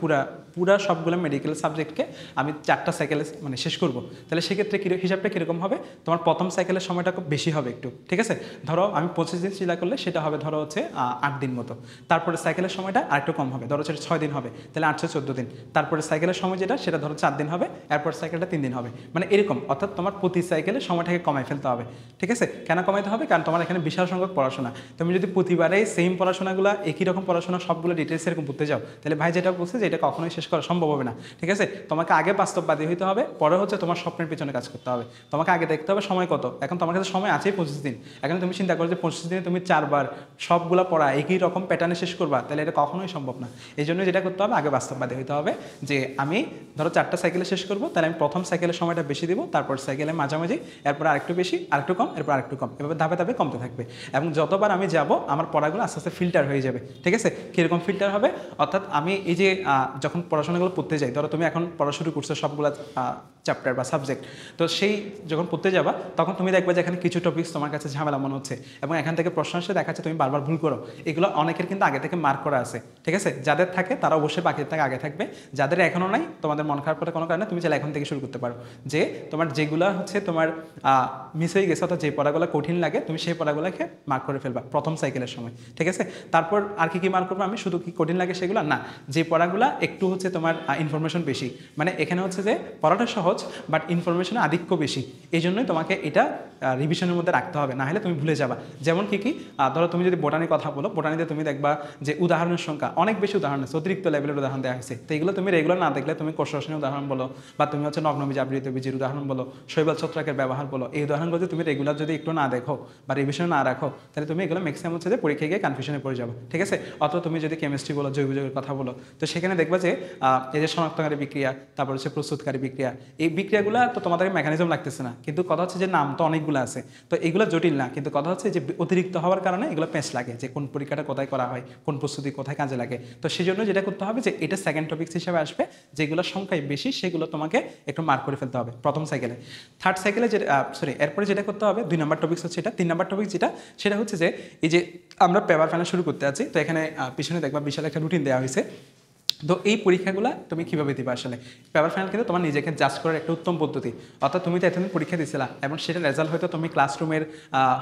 পুরা সবগুলো মেডিকেল সাবজেক্টকে আমি 4টা সাইকেলে মানে শেষ করব, তাহলে সেক্ষেত্রে হিসাবটা কীরকম হবে, তোমার প্রথম সাইকেলের সময়টা খুব বেশি হবে একটু, ঠিক আছে। ধরো আমি 25 দিন চিন্তা করলে সেটা হবে ধরো হচ্ছে 8 দিন মতো। তারপরে সাইকেলের সময়টা আরেকটু কম হবে, ধরো সেটা 6 দিন হবে, তাহলে 814 দিন। তারপরে সাইকেলের সময় যেটা, সেটা ধরো 4 দিন হবে, এরপর সাইকেলটা 3 দিন হবে, মানে এরকম। অর্থাৎ তোমার প্রতি সাইকেলে সময়টাকে কমাই ফেলতে হবে, ঠিক আছে। কেন কমাইতে হবে? কারণ তোমার এখানে বিশাল সংখ্যক পড়াশোনা, তুমি যদি প্রতিবারেই সেম পড়াশোনাগুলো, একই রকম পড়াশোনা সবগুলো ডিটেলস এরকম পড়তে যাও, তাহলে ভাই যেটা বলছে যে এটা কখনোই শেষ করা সম্ভব হবে না, ঠিক আছে। তোমাকে আগে বাস্তববাদী হইতে হবে, পরে হচ্ছে তোমার স্বপ্নের পিছনে কাজ করতে হবে। তোমাকে আগে দেখতে হবে সময় কত, এখন তোমার কাছে সময় আছেই 25 দিন। এখন তুমি চিন্তা করো যে 25 দিনে তুমি 4 বার সবগুলো পড়া একই রকম প্যাটার্নে শেষ করবা, তাহলে এটা কখনোই সম্ভব না। এই জন্য যেটা করতে হবে, আগে বাস্তববাদী হইতে হবে, যে আমি ধরো 4টা সাইকেলে শেষ করবো, তাহলে আমি প্রথম সাইকেলের সময়টা বেশি দিব, তারপর সাইকেলে মাঝামাঝি, এরপর আরেকটু বেশি, আরেকটু কম, এরপর আরেকটু কম, এভাবে ধাপে ধাপে কমতে থাকবে। এবং যতবার আমি যাব আমার পড়াগুলো আস্তে আস্তে ফিল্টার হয়ে যাবে, ঠিক আছে। কীরকম ফিল্টার হবে? অর্থাৎ আমি এই যে যখন পড়াশোনাগুলো পড়তে যাই, ধরো তুমি এখন পড়া শুরু করছো সবগুলো চ্যাপ্টার বা সাবজেক্ট, তো সেই যখন পড়তে যাবা তখন তুমি দেখবে যে এখানে কিছু টপিকস তোমার কাছে ঝামেলা মনে হচ্ছে, এবং এখান থেকে প্রশ্ন আসে দেখাচ্ছে তুমি বারবার ভুল করো। এগুলো অনেকের কিন্তু আগে থেকে মার্ক করা আছে, ঠিক আছে। যাদের থাকে তারা অবশ্যই বাকির থেকে আগে থাকবে, যাদের এখনও নাই, তোমাদের মন খারাপ করে কোনো কারণে তুমি চাইলে এখন থেকে শুরু করতে পারো, যে তোমার যেগুলো হচ্ছে তোমার মিস হয়ে গেছে, অর্থাৎ যে পড়াগুলো কঠিন লাগে তুমি সেই পড়াগুলোকে মার্ক করে ফেলবা প্রথম সাইকেলের সময়, ঠিক আছে। তারপর আর কি মার্ক করবো আমি, শুধু কি কঠিন লাগে সেগুলো না, যে পড়াগুলো একটু হচ্ছে তোমার ইনফরমেশন বেশি, মানে এখানে হচ্ছে যে পড়াটা সহজ বাট ইনফরমেশনের আধিক্য বেশি, এই জন্যই তোমাকে এটা রিভিশনের মধ্যে রাখতে হবে, না হলে তুমি ভুলে যাবা। যেমন কি ধরো তুমি যদি বোটানির কথা বলো, বোটানিতে তুমি দেখবা যে উদাহরণের সংখ্যা অনেক বেশি উদাহরণ আছে, অতিরিক্ত লেভেলের উদাহরণ দেওয়া হয়েছে, তো এগুলো তুমি রেগুলার না দেখলে, তুমি কোষ রসায়নের উদাহরণ বলো, বা তুমি হচ্ছে নগ্নবীজ আবৃত বীজের উদাহরণ বলো, শৈবাল ছত্রাকের ব্যবহার বলো, এই উদাহরণগুলো তুমি রেগুলার যদি একটু না দেখো বা রিভিশন না রাখো, তাহলে তুমি এগুলো ম্যাক্সিমাম হচ্ছে যে পরীক্ষায় গিয়ে কনফিউশনে পড়ে যাবো, ঠিক আছে। অথবা তুমি যদি কেমিস্ট্রি বলো, জৈব যৌগের কথা বলো, তো সেখানে দেখবা যে এই যে শনাক্তকারী বিক্রিয়া, তারপর হচ্ছে প্রস্তুতকারী বিক্রিয়া, এই বিক্রিয়াগুলো তো তোমাদের মেকানিজম লাগতেছে না, কিন্তু কথা হচ্ছে যে নাম তো অনেকগুলো আছে, তো এগুলো জটিল না, কিন্তু কথা হচ্ছে যে অতিরিক্ত হওয়ার কারণে এগুলো পেঁচ লাগে, যে কোন পরীক্ষাটা কোথায় করা হয়, কোন প্রস্তুতি কোথায় কাজে লাগে। তো সেই জন্য যেটা করতে হবে, যে এটা সেকেন্ড টপিক্স হিসেবে আসবে, যেগুলো সংখ্যায় বেশি সেগুলো তোমাকে একটু মার্ক করে ফেলতে হবে প্রথম সাইকেলে। থার্ড সাইকেলে যেটা এরপরে যেটা করতে হবে, 2 নম্বর টপিক্স হচ্ছে এটা। 3 নম্বর টপিক যেটা, সেটা হচ্ছে যে এই যে আমরা পেপার ফাইনাল শুরু করতে আছি, তো এখানে পিছনে দেখবা বিশাল একটা রুটিন দেওয়া হয়েছে, তো এই পরীক্ষাগুলো তুমি কিভাবে দিবা আসলে পেপার ফাইনাল কিন্তু তোমার নিজেকে জাজ করার একটা উত্তম পদ্ধতি। অর্থাৎ তুমি তো এতদিন পরীক্ষা দিছিলা এবং সেটার রেজাল্ট হয়তো তুমি ক্লাসরুমের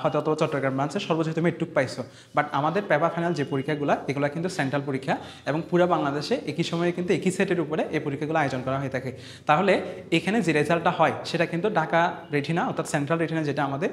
হয়তো অথবা চট্টগ্রাম ব্রাঞ্চে সর্বোচ্চ তুমি একটু পাইছো, বাট আমাদের পেপার ফাইনাল যে পরীক্ষাগুলো এগুলো কিন্তু সেন্ট্রাল পরীক্ষা এবং পুরো বাংলাদেশে একই সময়ে কিন্তু একই সেটের উপরে এই পরীক্ষাগুলো আয়োজন করা হয়ে থাকে। তাহলে এখানে যে রেজাল্টটা হয় সেটা কিন্তু ঢাকা রেটিনা অর্থাৎ সেন্ট্রাল রেটিনা যেটা আমাদের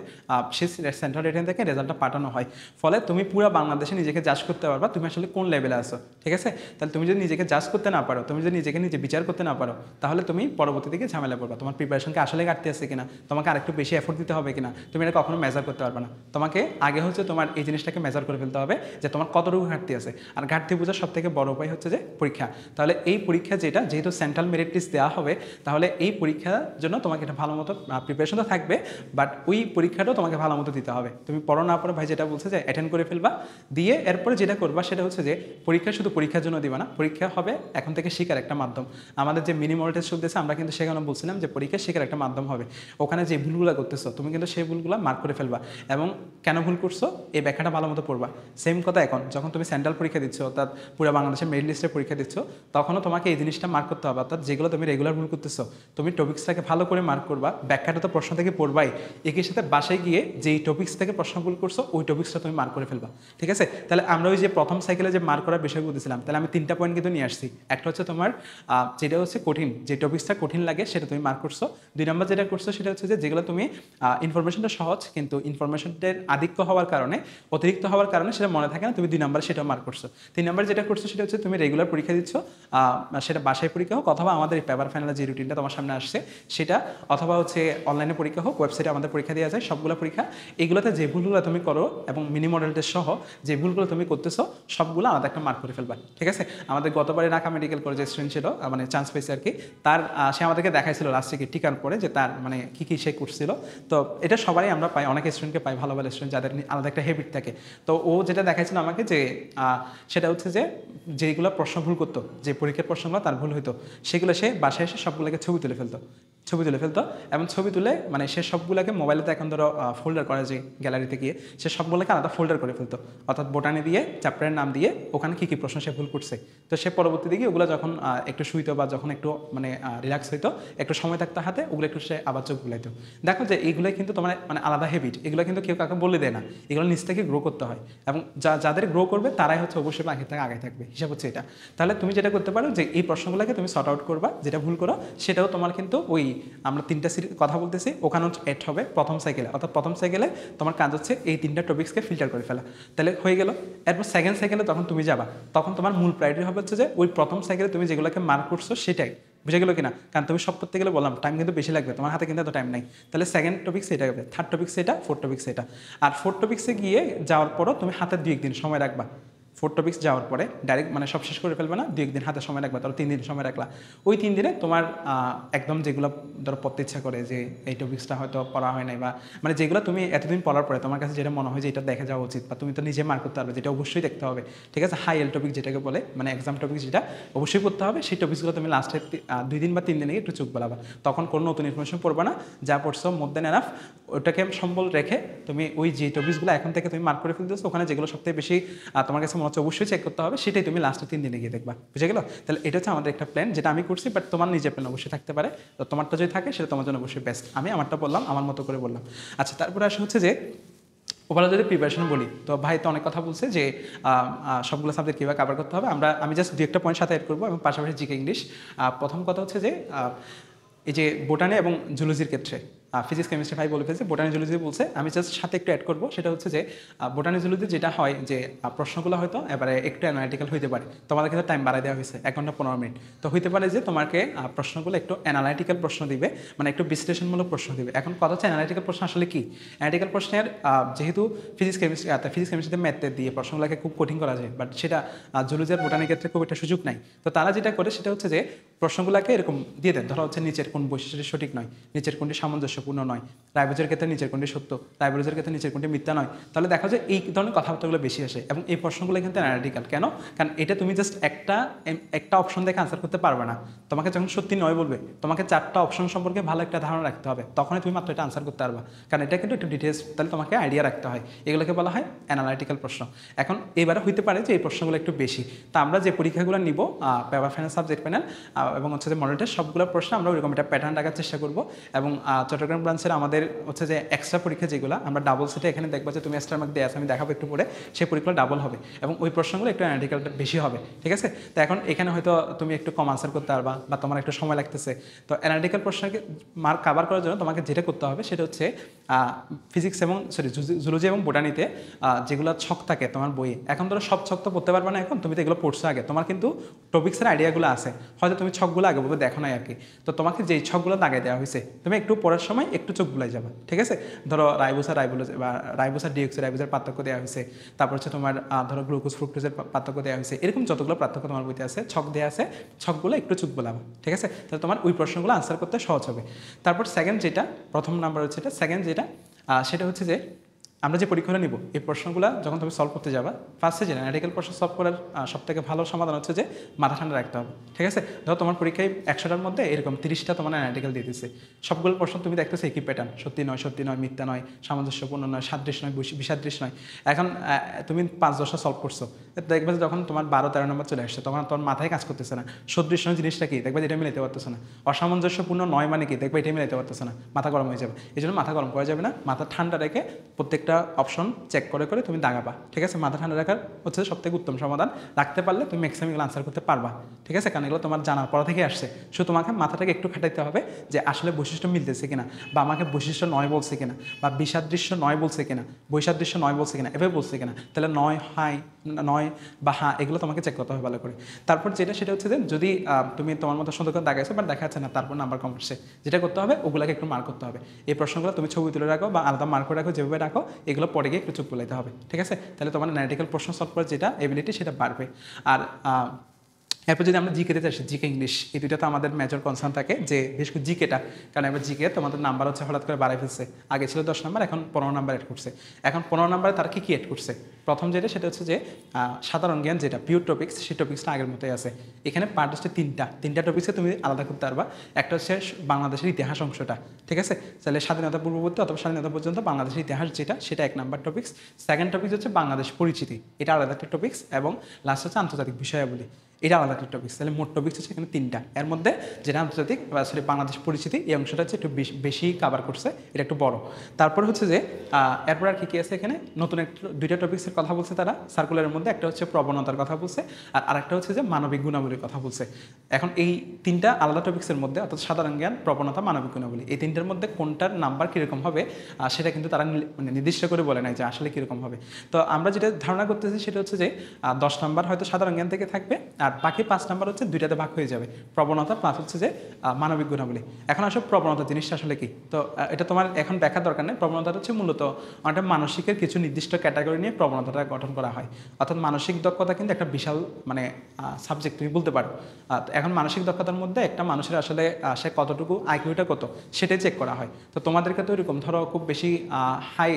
সেই সেন্ট্রাল রেটিনা থেকে রেজাল্টটা পাঠানো হয়। ফলে তুমি পুরো বাংলাদেশে নিজেকে জাজ করতে পারবা তুমি আসলে কোন লেভেলে আছো, ঠিক আছে? তাহলে তুমি যদি নিজেকে জাজ করতে না পারো, তুমি যদি নিজেকে নিজে বিচার করতে না পারো, তাহলে তুমি পরবর্তী দিকে ঝামেলা পড়বা। তোমার প্রিপারেশনকে আসলে ঘাটতি আছে কিনা, তোমাকে আরেকটু বেশি এফোর্ট দিতে হবে কিনা, তুমি এটা কখনো মেজার করতে পারবে না। তোমাকে আগে হচ্ছে তোমার এই জিনিসটাকে মেজার করে ফেলতে হবে যে তোমার কতটুকু ঘাটতি আছে। আর ঘাটতি বোঝার সব থেকে বড় উপায় হচ্ছে যে পরীক্ষা। তাহলে এই পরীক্ষা যেটা যেহেতু সেন্ট্রাল মেরিট লিস্ট দেওয়া হবে, তাহলে এই পরীক্ষার জন্য তোমাকে এটা ভালো মতো প্রিপারেশন তো থাকবে, বাট ওই পরীক্ষাটাও তোমাকে ভালো মতো দিতে হবে। তুমি পড়ো না পড়ো ভাই যেটা বলছে যে অ্যাটেন্ড করে ফেলবা, দিয়ে এরপরে যেটা করবা সেটা হচ্ছে যে পরীক্ষা শুধু পরীক্ষার জন্য দিবা না, পরীক্ষা হবে এখন থেকে শেখার একটা মাধ্যম। আমাদের যে মিনি মডেল টেস্ট চলতেছে আমরা কিন্তু সেখানে বলছিলাম যে পরীক্ষা শেখার একটা মাধ্যম হবে। ওখানে যে ভুলগুলো করতেছো তুমি কিন্তু সেই ভুলগুলো মার্ক করে ফেলবা এবং কেন ভুল করছো এই ব্যাখ্যাটা ভালো মতো পড়বা। সেম কথা এখন যখন তুমি সেন্ট্রাল পরীক্ষা দিচ্ছ অর্থাৎ পুরো বাংলাদেশের মেরিট লিস্টের পরীক্ষা দিচ্ছ, তখনও তোমাকে এই জিনিসটা মার্ক করতে হবে। অর্থাৎ যেগুলো তুমি রেগুলার ভুল করতেছো তুমি টপিক্সটাকে ভালো করে মার্ক করবা, ব্যাখ্যাটা তো প্রশ্ন থেকে পড়বাই, একই সাথে বাসায় গিয়ে যেই টপিক্স থেকে প্রশ্ন ভুল করছো ওই টপিক্সটা তুমি মার্ক করে ফেলবা, ঠিক আছে? তাহলে আমরা ওই যে প্রথম সাইকেলে যে মার্ক করার বিষয় বলতেছিলাম, তাহলে আমি 3টা পয়েন্ট কিন্তু নিয়ে আসছি। একটা হচ্ছে তোমার যেটা হচ্ছে কঠিন, যে টপিক্সটা কঠিন লাগে সেটা তুমি মার্ক করছো। 2 নম্বর যেটা করছো সেটা হচ্ছে যে যেগুলো তুমি ইনফরমেশনটা সহজ কিন্তু ইনফরমেশনটার আধিক্য হওয়ার কারণে অতিরিক্ত হওয়ার কারণে সেটা মনে থাকে না, তুমি 2 নম্বরে সেটা মার্ক করছো। 3 নম্বর যেটা করছো সেটা হচ্ছে তুমি রেগুলার পরীক্ষা দিচ্ছ, সেটা বাসায় পরীক্ষা হোক অথবা আমাদের এই পেপার ফাইনালের যে রুটিনটা তোমার সামনে আসছে সেটা, অথবা হচ্ছে অনলাইনে পরীক্ষা হোক, ওয়েবসাইটে আমাদের পরীক্ষা দেওয়া যায় সবগুলো পরীক্ষা। এগুলোতে যে ভুলগুলো তুমি করো এবং মিনি মডেল টেস্ট সহ যে ভুলগুলো তুমি করতেছো সবগুলো আলাদা একটা মার্ক করে ফেলবা, ঠিক আছে? আমাদের গতবারে ঢাকা মেডিকেল কলেজের স্টুডেন্ট ছিল, মানে চান্স পেয়েছে আর কি, তার সে আমাদেরকে দেখাইছিল লাস্টে কি টিকার পরে যে তার মানে কী কী সে করছিল। তো এটা সবাই আমরা পাই, অনেক স্টুডেন্টকে পাই, ভালো ভালো স্টুডেন্ট যাদের আলাদা একটা হ্যাবিট থাকে। তো ও যেটা দেখাইছিল আমাকে যে সেটা হচ্ছে যে যেগুলো প্রশ্ন ভুল করতো, যে পরীক্ষার প্রশ্নগুলো তার ভুল হইতো, সেগুলো সে বাসায় এসে সবগুলোকে ছবি তুলে ফেলতো এবং ছবি তুলে মানে সে সবগুলোকে মোবাইলেতে এখন ধরো ফোল্ডার করা যায় গ্যালারিতে গিয়ে, সে সবগুলোকে আলাদা ফোল্ডার করে ফেলতো। অর্থাৎ বোটানি দিয়ে চ্যাপ্টারের নাম দিয়ে ওখানে কী কী প্রশ্ন সে ভুল করছে। তো সে পরবর্তী দিকে ওগুলো যখন একটু শুইতো বা যখন একটু মানে রিল্যাক্স হইতো, একটু সময় থাকতো হাতে, ওগুলো একটু সে আবার চোখ বুলাইতো। দেখো যে এইগুলোই কিন্তু তোমার মানে আলাদা হ্যাবিট, এগুলো কিন্তু কেউ কাউকে বলে দেয় না, এগুলো নিজ থেকে গ্রো করতে হয় এবং যাদের গ্রো করবে তারাই হচ্ছে অবশ্যই বাকি থেকে আগে থাকবে, হিসাব হচ্ছে এটা। তাহলে তুমি যেটা করতে পারো যে এই প্রশ্নগুলোকে তুমি সর্ট আউট করবা, যেটা ভুল করো সেটাও তোমার কিন্তু ওই আমরা 3টা সিরিজ কথা বলতেছি ওখানেও অ্যাড হবে প্রথম সাইকেলে। অর্থাৎ প্রথম সাইকেলে তোমার কাজ হচ্ছে এই 3টা টপিক্সকে ফিল্টার করে ফেলা, তাহলে হয়ে গেল। এরপর সেকেন্ড সাইকেলে তখন তুমি যাবা, তখন তোমার মূল প্রায়োরিটি হবে হচ্ছে যে ওই প্রথম সাইকেলে তুমি যেগুলোকে মার্ক করছো সেটাই, বুঝে গেলো কিনা? কারণ তুমি সব করতে গেলে বললাম টাইম কিন্তু বেশি লাগবে, তোমার হাতে কিন্তু এত টাইম নাই। তাহলে সেকেন্ড টপিক্স এটা হবে, থার্ড টপিক্স এটা, ফোর্থ টপিক্স এটা। আর ফোর্থ টপিক্সে গিয়ে যাওয়ার পরও তুমি হাতে 2-1 দিন সময় রাখবা। 4 টপিক্স যাওয়ার পরে ডাইরেক্ট মানে সব শেষ করে ফেলবে না, 2-1 দিন হাতে সময় রাখবা, ধরো 3 দিন সময় রাখলা। ওই 3 দিনে তোমার একদম যেগুলো ধরো পড়তে ইচ্ছা করে যে এই টপিক্সটা হয়তো পড়া হয় নাই বা মানে যেগুলো তুমি এতদিন পড়ার পরে তোমার কাছে যেটা মনে হয় যে এটা দেখা যাওয়া উচিত বা তুমি তো নিজে মার্ক করতে পারবে, যেটা অবশ্যই দেখতে হবে, ঠিক আছে? হাই এল টপিক যেটাকে বলে মানে এক্সাম টপিক যেটা অবশ্যই পড়তে হবে, সেই টপিক্সগুলো তুমি লাস্টের 2 দিন বা 3 দিনে একটু চোখ বলাবা। তখন কোনো নতুন ইনফরমেশন পড়বে না, যা পড়ছো মোর দ্যান এনাফ, ওটাকে সম্বল রেখে তুমি ওই যে টপিক্সগুলো এখন থেকে তুমি মার্ক করে ফেলতেছো, ওখানে যেগুলো সবথেকে বেশি তোমার কাছে মনে হচ্ছে অবশ্যই চেক করতে হবে সেটাই তুমি লাস্টের 3 দিনে গিয়ে দেখবা, বুঝে গেলো? তাহলে এটা হচ্ছে আমাদের একটা প্ল্যান, যেটা আমি করছি, বাট তোমার নিজের প্ল্যান অবশ্যই থাকতে পারে। তো তোমারটা যদি থাকে সেটা তোমার জন্য অবশ্যই বেস্ট। আমি আমারটা বললাম, আমার মতো করে বললাম। আচ্ছা, তারপরে আসা হচ্ছে যে ওভারঅল যদি প্রিপারেশন বলি, তো ভাই তো অনেক কথা বলছে যে সবগুলো সাবজেক্ট কীভাবে কভার করতে হবে, আমি জাস্ট 2-1টা পয়েন্ট সাথে অ্যাড করবো এবং পাশাপাশি জিকে ইংলিশ। প্রথম কথা হচ্ছে যে এই যে বোটানি এবং জুলজির ক্ষেত্রে ফিজিক্স কেমিস্ট্রি ভাই বলে ফেলছে, বোটানি জুলজি বলছে, আমি জাস্ট সাথে একটু অ্যাড করবো, সেটা হচ্ছে যে বোটানি জুলজি যেটা হয় যে প্রশ্নগুলো হয়তো এবারে একটু অ্যানালিটিক্যাল হইতে পারে, তোমাদের কিন্তু টাইম বাড়াই দেওয়া হয়েছে 1 ঘন্টা 15 মিনিট। তো হইতে পারে যে তোমাকে প্রশ্নগুলো একটু অ্যানালাইটিক্যাল প্রশ্ন দিবে, মানে একটু বিশ্লেষণমূলক প্রশ্ন দিবে। এখন কথা হচ্ছে অ্যানালিটিক্যাল প্রশ্ন আসলে কি? অ্যানালিটিক্যাল প্রশ্নের যেহেতু ফিজিক্স কেমিস্ট্রিতে ম্যাথে দিয়ে প্রশ্নগুলোকে খুব কঠিন করা যায়, বাট সেটা জুলজি আর বোটানির ক্ষেত্রে খুব একটা সুযোগ নাই। তো তারা যেটা করে সেটা হচ্ছে যে প্রশ্নগুলোকে এরকম দিয়ে দেন, ধরা হচ্ছে নিচের কোন বৈশিষ্ট্যটি সঠিক নয়, নিচের কোনটি সামঞ্জস্য সামঞ্জস্যপূর্ণ নয়, রাইবোজের ক্ষেত্রে নিচের কোনটি সত্য, রাইবোজের ক্ষেত্রে নিচের কোনটি মিথ্যা নয়, তাহলে দেখা যায় এই ধরনের কথাবার্তাগুলো বেশি আসে এবং এই প্রশ্নগুলো কিন্তু অ্যানালিটিক্যাল। কেন? কারণ এটা তুমি জাস্ট একটা অপশন দেখে আনসার করতে পারবে না। তোমাকে যখন সত্যি নয় বলবে, তোমাকে 4টা অপশন সম্পর্কে ভালো একটা ধারণা রাখতে হবে, তখনই তুমি মাত্র এটা আনসার করতে পারবা। কারণ এটা কিন্তু একটু ডিটেলস, তাহলে তোমাকে আইডিয়া রাখতে হয়। এগুলোকে বলা হয় অ্যানালাইটিক্যাল প্রশ্ন। এখন এবারে হইতে পারে যে এই প্রশ্নগুলো একটু বেশি, তা আমরা যে পরীক্ষাগুলো নিব পেপার ফাইনাল, সাবজেক্ট ফাইনাল এবং হচ্ছে যে মডেল টেস্ট, সবগুলো প্রশ্ন আমরা ওইরকম একটা প্যাটার্ন রাখার চেষ্টা করব। এবং চট্টগ্রাম ব্রাঞ্চের আমাদের হচ্ছে যে এক্সট্রা পরীক্ষা যেগুলো আমরা ডাবল সেটে এখানে দেখবো যে তুমি এক্সট্রা মার্ক দিয়ে আছে, আমি দেখাবো একটু পরে, সেই পরীক্ষাগুলো ডাবল হবে এবং ওই প্রশ্নগুলো একটু অ্যানালিটিক্যালটা বেশি হবে। ঠিক আছে? তো এখন এখানে হয়তো তুমি একটু কম আনসার করতে পারবা বা তোমার একটু সময় লাগতেছে। তো অ্যানালিটিক্যাল প্রশ্নকে মার্ক কাভার করার জন্য তোমাকে যেটা করতে হবে সেটা হচ্ছে ফিজিক্স এবং জুলজি এবং বোটানিতে যেগুলো ছক থাকে তোমার বইয়ে, এখন ধরো সব ছক তো পড়তে পারবে না, এখন তুমি তো এগুলো পড়ছো আগে, তোমার কিন্তু টপিক্সের আইডিয়াগুলো আছে, হয়তো তুমি ছকগুলো আগে বলবে দেখো নাই আর কি। তো তোমাকে যেই ছকগুলো দাগে দেওয়া হয়েছে তুমি একটু পড়ার সময় একটু চোখ বুলাই যাবে। ঠিক আছে? ধরো রাইবোসা ডিঅক্সি রাইবোসার পার্থক্য দেওয়া হয়েছে, তারপর হচ্ছে তোমার ধরো গ্লুকোজ ফ্রুক্টোজের পার্থক্য দেওয়া হয়েছে, এরকম যতগুলো পার্থক্য তোমার বইতে আছে, ছক দেওয়া আছে, ছকগুলো একটু চোখ বোলাবো। ঠিক আছে? তাহলে তোমার ওই প্রশ্নগুলো আনসার করতে সহজ হবে। তারপর সেকেন্ড যেটা, প্রথম নাম্বার হচ্ছে এটা, সেকেন্ড যেটা সেটা হচ্ছে যে আমরা যে পরীক্ষাটা নিব এই প্রশ্নগুলো যখন তুমি সলভ করতে যাবা, ফার্স্টে যে অ্যানালিটিক্যাল প্রশ্ন সলভ করার সবথেকে ভালো সমাধান হচ্ছে যে মাথা ঠান্ডা রাখতে হবে। ঠিক আছে? ধরো তোমার পরীক্ষায় 100টার মধ্যে এরকম 30টা তোমার অ্যানালিটিক্যাল দিয়ে দিচ্ছে, সবগুলো প্রশ্ন তুমি দেখতেছো একই প্যাটার্ন, সত্যি নয়, মিথ্যা নয়, সামঞ্জস্যপূর্ণ নয়, সাদৃশ্য নয়, বিসাদৃশ্য নয়। এখন তুমি 5-10টা সলভ করছো, দেখবে যে যখন তোমার 12-13 নম্বর চলে আসছে তখন তোমার মাথায় কাজ করতেছে না, সদৃশ্য জিনিসটা কি দেখবে এটা মিলাইতে পারতেছে না, অসামঞ্জস্যপূর্ণ নয় মানে কি দেখবে এটা মিলাইতে পারতেছে না, মাথা গরম হয়ে যাবে। এই জন্য মাথা গরম করা যাবে না, মাথা ঠান্ডা রেখে প্রত্যেকটা অপশন চেক করে করে তুমি দাগাবা। ঠিক আছে? মাথা ঠান্ডা রাখার হচ্ছে সবথেকে উত্তম সমাধান, রাখতে পারলে তুমি ম্যাক্সিমাম এগুলো আনসার করতে পারবা। ঠিক আছে? কারণ এগুলো তোমার জানার পর থেকে আসছে, শুধু তোমাকে মাথাটাকে একটু খাটাইতে হবে যে আসলে বৈশিষ্ট্য মিলতেছে কিনা, বা আমাকে বৈশিষ্ট্য নয় বলছে কিনা, বা বিসাদৃশ্য নয় বলছে কিনা, বৈসাদৃশ্য নয় বলছে কিনা, এভাবে বলছে কিনা, তাহলে নয় বা হ্যাঁ এগুলো তোমাকে চেক করতে হবে ভালো করে। তারপর যেটা সেটা হচ্ছে যে যদি তুমি তোমার মতো সুন্দর করে দাগাইছো বাট দেখা যাচ্ছে না, তারপর নাম্বার কম আসছে, যেটা করতে হবে ওগুলোকে একটু মার্ক করতে হবে। এই প্রশ্নগুলো তুমি ছবি তুলে রাখো বা আলাদা মার্ক করে রাখো, যেভাবে রাখো এগুলো পরে গিয়ে একটু চুপ বলাইতে হবে। ঠিক আছে? তাহলে তোমার অ্যানালিটিক্যাল প্রশ্ন সলভ করার যেটা এবিলিটি সেটা বাড়বে। আর এরপর যদি আমরা জিকেতে আসি, জিকে ইংলিশ, এই দুইটা তো আমাদের মেজর কনসার্ন থাকে, যে বিশেষ করে জিকেটা, কারণ এবার জিকে তোমাদের নাম্বার হচ্ছে হঠাৎ করে বাড়াই ফেলছে, আগে ছিল 10 নাম্বার, এখন 15 নাম্বার অ্যাড করছে। এখন 15 নাম্বারে তারা কি অ্যাড করছে? প্রথম যেটা সেটা হচ্ছে যে সাধারণ জ্ঞান, যেটা পিওর টপিক্স, সেই টপিক্সটা আগের মতোই আছে। এখানে পার্ট হচ্ছে তিনটা টপিক্সে তুমি আলাদা করতে পারবা। একটা হচ্ছে বাংলাদেশের ইতিহাস অংশটা। ঠিক আছে? তাহলে স্বাধীনতা পূর্ববর্তী অথবা স্বাধীনতা পর্যন্ত বাংলাদেশের ইতিহাস যেটা, সেটা 1 নাম্বার টপিক্স। সেকেন্ড টপিক্স হচ্ছে বাংলাদেশ পরিচিতি, এটা আলাদা একটা টপিক্স। এবং লাস্ট হচ্ছে আন্তর্জাতিক বিষয়াবলী, এটা আলাদা একটা টপিক্স। তাহলে মোট টপিক্স হচ্ছে এখানে 3টা। এর মধ্যে যেটা আন্তর্জাতিক বাংলাদেশ পরিচিতি, এই অংশটা হচ্ছে একটু বেশি কাভার করছে, এটা একটু বড়। তারপর হচ্ছে যে এরপর আর কি আছে, এখানে নতুন দুইটা টপিক্সের কথা বলছে তারা সার্কুলারের মধ্যে, একটা হচ্ছে প্রবণতার কথা বলছে আর আরেকটা হচ্ছে যে মানবিক গুণাবলীর কথা বলছে। এখন এই 3টা আলাদা টপিক্সের মধ্যে, অর্থাৎ সাধারণ জ্ঞান, প্রবণতা, মানবিক গুণাবলী, এই 3টার মধ্যে কোনটার নাম্বার কীরকম হবে সেটা কিন্তু তারা মানে নির্দিষ্ট করে বলে নাই যে আসলে কীরকম হবে। তো আমরা যেটা ধারণা করতেছি সেটা হচ্ছে যে 10 নাম্বার হয়তো সাধারণ জ্ঞান থেকে থাকবে, আর বাকি 5 নাম্বার হচ্ছে 2টাতে ভাগ হয়ে যাবে, প্রবণতা প্লাস হচ্ছে যে মানবিক গুণাবলী। এখন আসলে প্রবণতা জিনিসটা আসলে কি, তো এটা তোমার এখন দেখার দরকার নেই। প্রবণতাটা হচ্ছে মূলত অনেকটা মানসিকের কিছু নির্দিষ্ট ক্যাটাগরি নিয়ে প্রবণতাটা গঠন করা হয়, অর্থাৎ মানসিক দক্ষতা কিন্তু একটা বিশাল মানে সাবজেক্ট তুমি বলতে পারো। এখন মানসিক দক্ষতার মধ্যে একটা মানুষের আসলে সে কতটুকু আইকিউটা কত সেটাই চেক করা হয়। তো তোমাদেরকে তো এরকম ধরো খুব বেশি হাই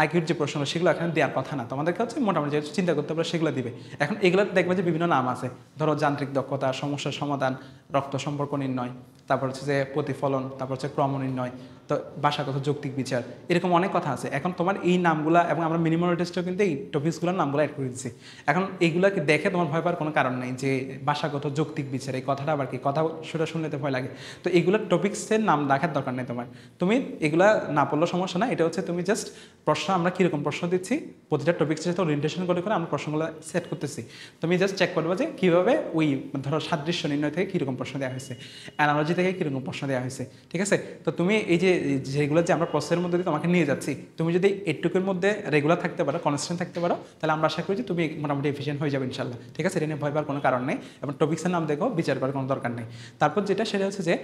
আইকিউর যে প্রশ্ন সেগুলো এখানে দেওয়ার কথা না, তোমাদেরকে হচ্ছে মোটামুটি যে চিন্তা করতে পারো সেগুলো দিবে। এখন এগুলো দেখবে যে বিভিন্ন নাম আছে, ধরো যান্ত্রিক দক্ষতা, সমস্যার সমাধান, রক্ত সম্পর্ক নির্ণয়, তারপর হচ্ছে যে প্রতিফলন, তারপর হচ্ছে ক্রম নির্ণয়, তো ভাষাগত যৌক্তিক বিচার, এরকম অনেক কথা আছে। এখন তোমার এই নামগুলো এবং আমরা মিনিমাম টেস্টেও কিন্তু এই টপিকসগুলোর নামগুলো অ্যাড করে দিচ্ছি। এখন এইগুলোকে দেখে তোমার ভয় পাওয়ার কোনো কারণ নেই যে ভাষাগত যৌক্তিক বিচার, এই কথাটা আবার কি, কথা সেটা শুনলে তো ভয় লাগে। তো এইগুলোর টপিক্সের নাম দেখার দরকার নেই তোমার, তুমি এগুলা না পড়লেও সমস্যা না। এটা হচ্ছে তুমি জাস্ট প্রশ্ন, আমরা কীরকম প্রশ্ন দিচ্ছি প্রতিটা টপিক্সের সাথে ওরিয়েন্টেশন করে করে আমরা প্রশ্নগুলো সেট করতেছি। তুমি জাস্ট চেক করবে যে কীভাবে ওই ধরো সাদৃশ্য নির্ণয় থেকে কীরকম প্রশ্ন দেওয়া হয়েছে, অ্যানালজি থেকে কীরকম প্রশ্ন দেওয়া হয়েছে। ঠিক আছে? তো তুমি এই যে যেগুলো যে আমরা প্রসেসের মধ্যে দিয়ে তোমাকে নিয়ে যাচ্ছি, তুমি যদি এইটুকুর মধ্যে রেগুলার থাকতে পারো, কনস্ট্যান্ট থাকতে পারো, তাহলে আমরা আশা করি যে তুমি মোটামুটি এফিসিয়েন্ট হয়ে যাবে ইনশাল্লাহ। ঠিক আছে? এটা নিয়ে ভয় পাওয়ার কোনো কারণ নেই এবং টপিক্সের নাম দেখো বিচার করার কোনো দরকার নেই। তারপর যেটা সেটা হচ্ছে যে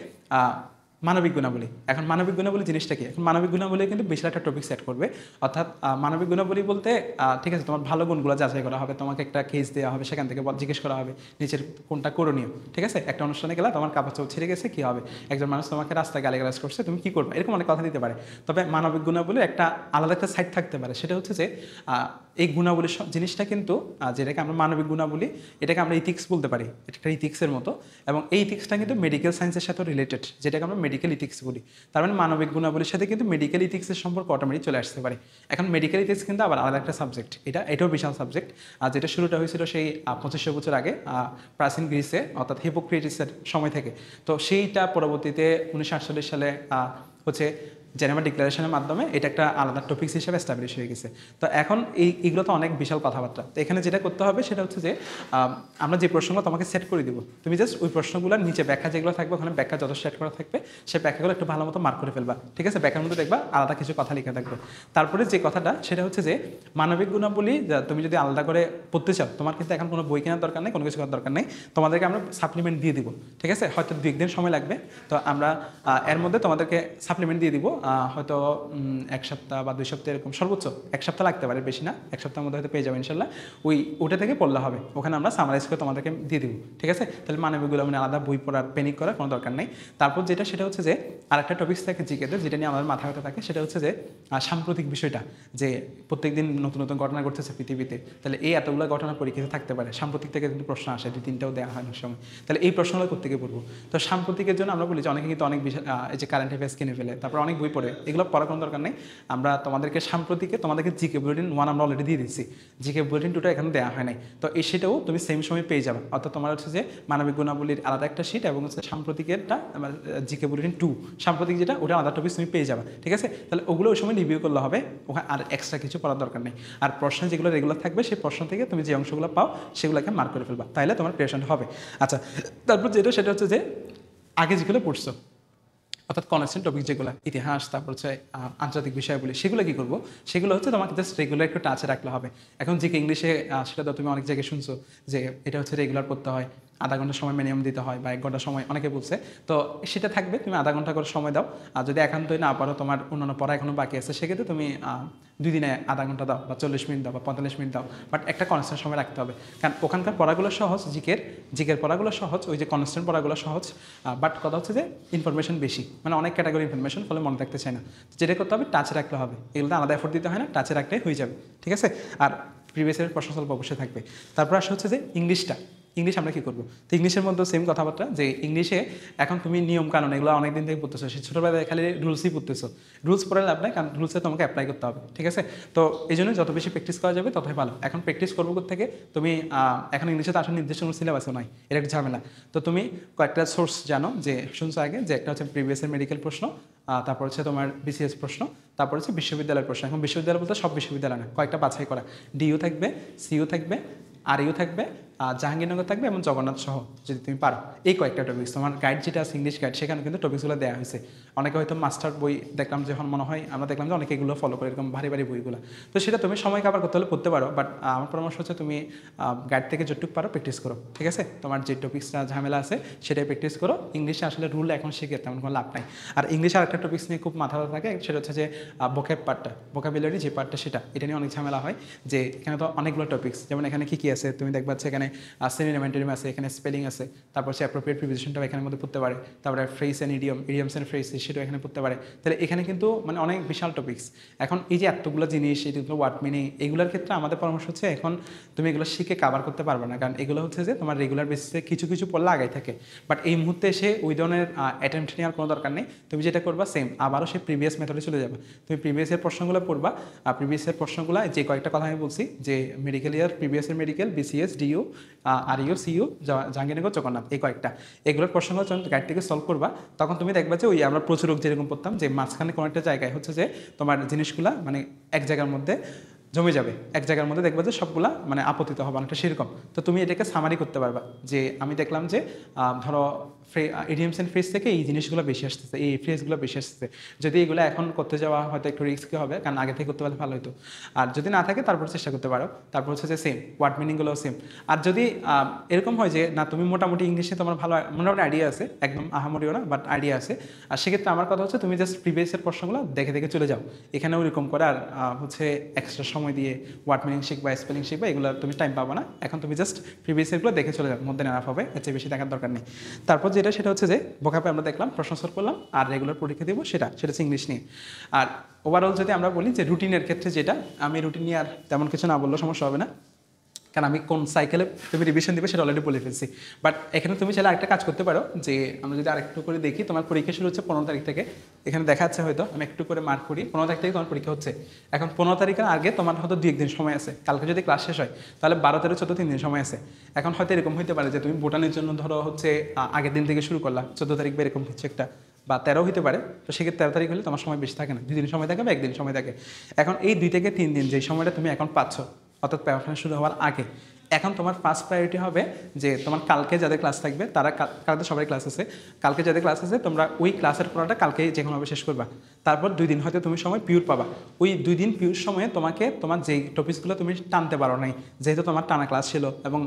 মানবিক গুণাবলী। এখন মানবিক গুণাবলী জিনিসটা কি? এখন মানবিক গুণাবলী কিন্তু বিশাল একটা টপিক সেট করবে। অর্থাৎ মানবিক গুণাবলী বলতে ঠিক আছে, তোমার ভালো গুণগুলো যাচাই করা হবে, তোমাকে একটা কেস দেওয়া হবে, সেখান থেকে জিজ্ঞেস করা হবে নিচের কোনটা করণীয়। ঠিক আছে, একটা অনুষ্ঠানে গেলে তোমার কাপড় চোপড় ছিঁড়ে গেছে, কী হবে? একজন মানুষ তোমাকে রাস্তায় গালিগালাজ করছে, তুমি কী করবে? এরকম অনেক কথা দিতে পারে। তবে মানবিক গুণাবলীর একটা আলাদা একটা সাইড থাকতে পারে, সেটা হচ্ছে যে এই গুণাবলী জিনিসটা কিন্তু যেটাকে আমরা মানবিক গুণাবলী, এটাকে আমরা ইথিক্স বলতে পারি, এটা একটা ইথিক্সের মতো। এবং এই ইথিক্সটা কিন্তু মেডিকেল সায়েন্সের সাথে রিলেটেড, যেটাকে আমরা মেডিকেল ইথিক্স বলি। তার মানে মানবিক গুণাবলীর সাথে কিন্তু মেডিকেল ইথিক্সের সম্পর্ক অটোমেটিক চলে আসতে পারে। এখন মেডিকেল ইথিক্স কিন্তু আবার আলাদা একটা সাবজেক্ট, এটাও বিশাল সাবজেক্ট। আর যেটা শুরুটা হয়েছিল সেই 2500 বছর আগে প্রাচীন গ্রিসে, অর্থাৎ হিপোক্রেটিসের সময় থেকে। তো সেইটা পরবর্তীতে 1948 সালে হচ্ছে জেনেভা ডিক্লারেশনের মাধ্যমে এটা একটা আলাদা টপিকস হিসেবে এস্টাবলিশ হয়ে গেছে। তো এখন এইগুলো তো অনেক বিশাল কথাবার্তা। তো এখানে যেটা করতে হবে সেটা হচ্ছে যে আমরা যে প্রশ্নগুলো তোমাকে সেট করে দিব, তুমি জাস্ট ওই প্রশ্নগুলোর নিচে ব্যাখ্যা যেগুলো থাকবে, ওখানে ব্যাখ্যা যত সেট করা থাকবে সেই ব্যাখ্যাগুলো একটু ভালো মতো মার্ক করে ফেলবা। ঠিক আছে, ব্যাখ্যার মধ্যে দেখবা আলাদা কিছু কথা লেখা থাকবে। তারপরে যে কথাটা সেটা হচ্ছে যে মানবিক গুণাবলী তুমি যদি আলাদা করে পড়তে চাও, তোমার কিন্তু এখন কোনো বই কেনার দরকার নেই, কোনো কিছু করার দরকার নেই, তোমাদেরকে আমরা সাপ্লিমেন্ট দিয়ে দিব। ঠিক আছে, হয়তো 2 দিন সময় লাগবে। তো আমরা এর মধ্যে তোমাদেরকে সাপ্লিমেন্ট দিয়ে দিব, হয়তো 1 সপ্তাহ বা 2 সপ্তাহ, এরকম সর্বোচ্চ 1 সপ্তাহ লাগতে পারে, বেশি না, 1 সপ্তাহের মধ্যে হয়তো পেয়ে যাবে ইনশাল্লাহ। ওটা থেকে পড়লে হবে, ওখানে আমরা সামারাইজ করে তোমাদেরকে দিয়ে দিব। ঠিক আছে, তাহলে মানবিকগুলো মানে আলাদা বই পড়ার পেনিক করার কোনো দরকার নেই। তারপর সেটা হচ্ছে যে আরেকটা টপিকস থাকে জিকেতে, যেটা নিয়ে আমাদের মাথা ব্যথা থাকে, সেটা হচ্ছে যে সাম্প্রতিক বিষয়টা, যে প্রত্যেকদিন নতুন নতুন ঘটনা ঘটতেছে পৃথিবীতে, তাহলে এই এতগুলো ঘটনা পরীক্ষিত থাকতে পারে। সাম্প্রতিক থেকে কিন্তু প্রশ্ন আসে, 2-3টাও দেওয়া হয় অনেক সময়। তাহলে এই প্রশ্নগুলো কোত্থেকে পড়বো? তো সাম্প্রতিকের জন্য আমরা বলি যে অনেকে কিন্তু অনেক এই যে কারেন্ট অ্যাফেয়ার্স কিনে ফেলে, তারপর অনেক বই পড়ে, এগুলো পড়ার কোনো দরকার নেই। আমরা তোমাদেরকে তোমাদেরকে জিকে বুলেটিন 1 আমরা অলরেডি দিয়ে দিচ্ছি, জিকে বুলেটিন 2টা এখানে দেওয়া হয় নাই। তো সেটাও তুমি সেম সময় পেয়ে যাবে। অর্থাৎ তোমার হচ্ছে যে মানবিক গুণাবলীর আলাদা একটা শিট, এবং হচ্ছে সাম্প্রতিকেরটা জিকে বুলেটিন 2 সাম্প্রতিক যেটা, ওটা আলাদা টপিক তুমি পেয়ে যাবে। ঠিক আছে, তাহলে ওগুলো ওই সময় রিভিউ করলে হবে, ওখানে আর এক্সট্রা কিছু পড়ার দরকার নেই। আর প্রশ্ন যেগুলো রেগুলার থাকবে, সেই প্রশ্ন থেকে তুমি যে অংশগুলো পাও সেগুলোকে মার্ক করে ফেলবা, তাহলে তোমার প্রিপারেশন হবে। আচ্ছা, তারপর সেটা হচ্ছে যে আগে যেগুলো পড়ছো, অর্থাৎ কনস্ট্যান্ট টপিক যেগুলো, ইতিহাস, তারপর হচ্ছে আন্তর্জাতিক বিষয়গুলি, সেগুলো কী করবো? সেগুলো হচ্ছে তোমাকে জাস্ট রেগুলার একটু টাচে রাখলে হবে। এখন যে ইংলিশে সেটা তো তুমি অনেক জায়গায় শুনছো যে এটা হচ্ছে রেগুলার পড়তে হয়, আধা ঘন্টা সময় মিনিমাম দিতে হয়, বা 1 ঘন্টা সময় অনেকে বলছে। তো সেটা থাকবে, তুমি আধা ঘন্টা করে সময় দাও। আর যদি একান্তই না পারো, তোমার অন্যান্য পড়া এখনও বাকি আছে, সেক্ষেত্রে তুমি 2 দিনে আধা ঘন্টা দাও, বা 40 মিনিট দাও, বা 45 মিনিট দাও, বাট একটা কনস্ট্যান্ট সময় রাখতে হবে। কারণ ওখানকার পড়াগুলো সহজ, জিকের পড়াগুলো সহজ, ওই যে কনস্ট্যান্ট পড়াগুলো সহজ, বাট কথা হচ্ছে যে ইনফরমেশন বেশি, মানে অনেক ক্যাটাগরি ইনফরমেশন, ফলে মনে থাকতে চায় না। যেটা করতে হবে, টাচে রাখতে হবে, এগুলো আলাদা এফোর্ট দিতে হয় না, টাচে রাখতে হয়ে যাবে। ঠিক আছে, আর প্রিভিয়াস ইয়ারের প্রশ্ন সলভ অবশ্যই থাকবে। তারপর আসে হচ্ছে যে ইংলিশ আমরা কী করবো? তো ইংলিশের মধ্যে সেম কথাবার্তা, যে ইংলিশে এখন তুমি নিয়ম কানুন এগুলো অনেকদিন থেকে পড়তেছো, সে ছোটোবেলায় খালি রুলসই পড়তেছো। রুলস পড়ে লাভ নাই, কারণ রুলসে তোমাকে অ্যাপ্লাই করতে হবে। ঠিক আছে, তো এই জন্য যত বেশি প্র্যাকটিস করা যাবে ততই ভালো। এখন প্র্যাকটিস করবো থেকে তুমি এখন ইংলিশে তো আসলে নির্দিষ্ট কোনো সিলেবাসও নাই, এর একটা ঝামেলা। তো তুমি কয়েকটা সোর্স জানো, যে শুনছো আগে, যে একটা হচ্ছে প্রিভিয়াসের মেডিকেল প্রশ্ন, তারপর হচ্ছে তোমার বিসিএস প্রশ্ন, তারপর হচ্ছে বিশ্ববিদ্যালয়ের প্রশ্ন। এখন বিশ্ববিদ্যালয় বলতে সব বিশ্ববিদ্যালয় না, কয়েকটা বাছাই করা, ডিইউ থাকবে, সিইউ থাকবে, আরইউ থাকবে, জাহাঙ্গীরনগর থাকবে, এবং জগন্নাথ সহ যদি তুমি পারো। এই কয়েকটা টপিক্স তোমার গাইড যেটা আছে, ইংলিশ গাইড, সেখানে কিন্তু টপিক্সগুলো দেওয়া হয়েছে। অনেকে হয়তো মাস্টার বই দেখলাম, যখন মনে হয় আমরা দেখলাম যে অনেকে এগুলো ফলো করে, এরকম ভারী ভারী বইগুলো। তো সেটা তুমি সময় কাভার করতে হলে পড়তে পারো, বাট আমার পরামর্শ হচ্ছে তুমি গাইড থেকে যতটুকু পারো প্র্যাকটিস করো। ঠিক আছে, তোমার যে টপিক্সটা ঝামেলা আছে সেটাই প্র্যাকটিস করো। ইংলিশে আসলে রুল এখন শিখে তেমন কোনো লাভ নাই। আর ইংলিশে আরেকটা টপিক্স নিয়ে খুব মাথা ব্যথা থাকে, সেটা হচ্ছে যে ভোকাবুলারি যে পার্টটা, এটা নিয়ে অনেক ঝামেলা হয়। যে এখানে তো অনেকগুলো টপিক্স, যেমন এখানে কী আছে তুমি দেখবা, এখানে সিনোনিম আছে, এখানে স্পেলিং আছে, তারপর হচ্ছে অ্যাপ্রোপ্রিয়েট প্রিপোজিশনটাও এখানের মধ্যে পড়তে পারে, তারপরে phrase and idioms and phrase সেটাও এখানে পড়তে পারে। তাহলে এখানে কিন্তু মানে অনেক বিশাল টপিক্স। এখন এই যে এতগুলো জিনিস, এগুলো ওয়ার্ড মিনিং, এগুলোর ক্ষেত্রে আমাদের পরামর্শ হচ্ছে এখন তুমি এগুলো শিখে কাভার করতে পারবে না, কারণ এগুলো হচ্ছে যে তোমার রেগুলার বেসিসে কিছু কিছু পড়লে আগাই থাকে। বাট এই মুহূর্তে এসে ওই ধরনের অ্যাটেম্পট নেওয়ার কোনো দরকার নেই। তুমি যেটা করবা, সেম আবারও সেই প্রিভিয়াস মেথডে চলে যাবে। তুমি প্রিভিয়াসের প্রশ্নগুলো পড়বা, আর প্রিভিয়াসের প্রশ্নগুলো যে কয়েকটা কথা আমি বলছি, যে মেডিকেল ইয়ার, প্রিভিয়াসের medical, BCS, DU, RU, CU, Jahangirnagar, Jagannath, এই কয়েকটা, এগুলোর প্রশ্নগুলো যখন গাইড থেকে সলভ করবা, তখন তুমি দেখবা যে ওই আমরা প্রচুরক যেরকম পড়তাম, যে মাঝখানে কোনো একটা জায়গায় হচ্ছে যে তোমার জিনিসগুলা মানে এক জায়গার মধ্যে জমে যাবে, এক জায়গার মধ্যে দেখবা যে সবগুলা মানে আপতিত হবে, অনেকটা সেরকম। তো তুমি এটাকে সামারি করতে পারবা, যে আমি দেখলাম যে ধরো ইডিয়ামস অ্যান্ড ফ্রেজ থেকে এই জিনিসগুলো বেশি আসতেছে, এই ফ্রেজগুলো বেশি আসতেছে। যদি এগুলো এখন করতে যাওয়া হয়তো একটু রিস্কি হবে, কারণ আগে থেকে করতে পারলে ভালো হতো। আর যদি না থাকে তারপর চেষ্টা করতে পারো। তারপর হচ্ছে যে সেম ওয়ার্ড মিনিংগুলোও সেম। আর যদি এরকম হয় যে না তুমি মোটামুটি ইংলিশে তোমার ভালো মোটামুটি আইডিয়া আছে, একদম আহামরিও না বাট আইডিয়া আছে, আর সেক্ষেত্রে আমার কথা হচ্ছে তুমি জাস্ট প্রিভিয়াসের প্রশ্নগুলো দেখে দেখে চলে যাও। এখানেও এরকম করে আর হচ্ছে এক্সট্রা সময় দিয়ে ওয়ার্ড মিনিং শিখবা, স্পেলিং শিখবা, এগুলো তুমি টাইম পাবো না। এখন তুমি জাস্ট প্রিভিয়াসেরগুলো দেখে চলে যাও, মধ্যে নেওয়া হবে, এর চেয়ে বেশি দেখার দরকার নেই। তারপর সেটা হচ্ছে যে ভোকাবে আমরা দেখলাম, প্রশ্ন সলভ করলাম, আর রেগুলার পরীক্ষা দিব সেটা হচ্ছে ইংলিশ নিয়ে। আর ওভারঅল যদি আমরা বলি যে রুটিনের ক্ষেত্রে যেটা, আমি রুটিন নিয়ে আর তেমন কিছু না বললেও সমস্যা হবে না, কারণ আমি কোন সাইকেলে তুমি রিভিশন দিবে সেটা অলরেডি বলে ফেলছি। বাট এখানে তুমি চাইলে আরেকটা কাজ করতে পারো, যে আমরা যদি আরেকটু করে দেখি, তোমার পরীক্ষা শুরু হচ্ছে 15 তারিখ থেকে। এখানে দেখা যাচ্ছে হয়তো আমি একটু করে মার্ক করি, 15 তারিখ থেকে তোমার পরীক্ষা হচ্ছে। এখন 15 তারিখের আগে তোমার হয়তো 2-1 দিন সময় আছে। কালকে যদি ক্লাস শেষ হয় তাহলে 12, 13, 14 3 দিন সময় আছে। এখন হয়তো এরকম হতে পারে যে তুমি ভুটানের জন্য ধরো হচ্ছে আগের দিন থেকে শুরু করলা, 14 তারিখ বা এরকম কিছু একটা, বা 13 হতে পারে। তো সেক্ষেত্রে 13 তারিখ হলে তোমার সময় বেশি থাকে না, 2 দিন সময় থাকে বা 1 দিন সময় থাকে। এখন এই 2 থেকে 3 দিন যেই সময়টা তুমি এখন পাচ্ছ, অর্থাৎ পড়াশোনা শুরু হওয়ার আগে, এখন তোমার ফার্স্ট প্রায়োরিটি হবে যে তোমার কালকে যাদের ক্লাস থাকবে তারা, কালকে সবাই ক্লাস আছে, কালকে যাদের ক্লাস আছে তোমরা ওই ক্লাসের পড়াটা কালকে যে কোনোভাবে শেষ করবা। তারপর 2 দিন হয়তো তুমি সময় পিওর পাবা। ওই 2 দিন পিওর সময়ে তোমাকে তোমার যেই টপিকসগুলো তুমি টানতে পারো নাই, যেহেতু তোমার টানা ক্লাস ছিল এবং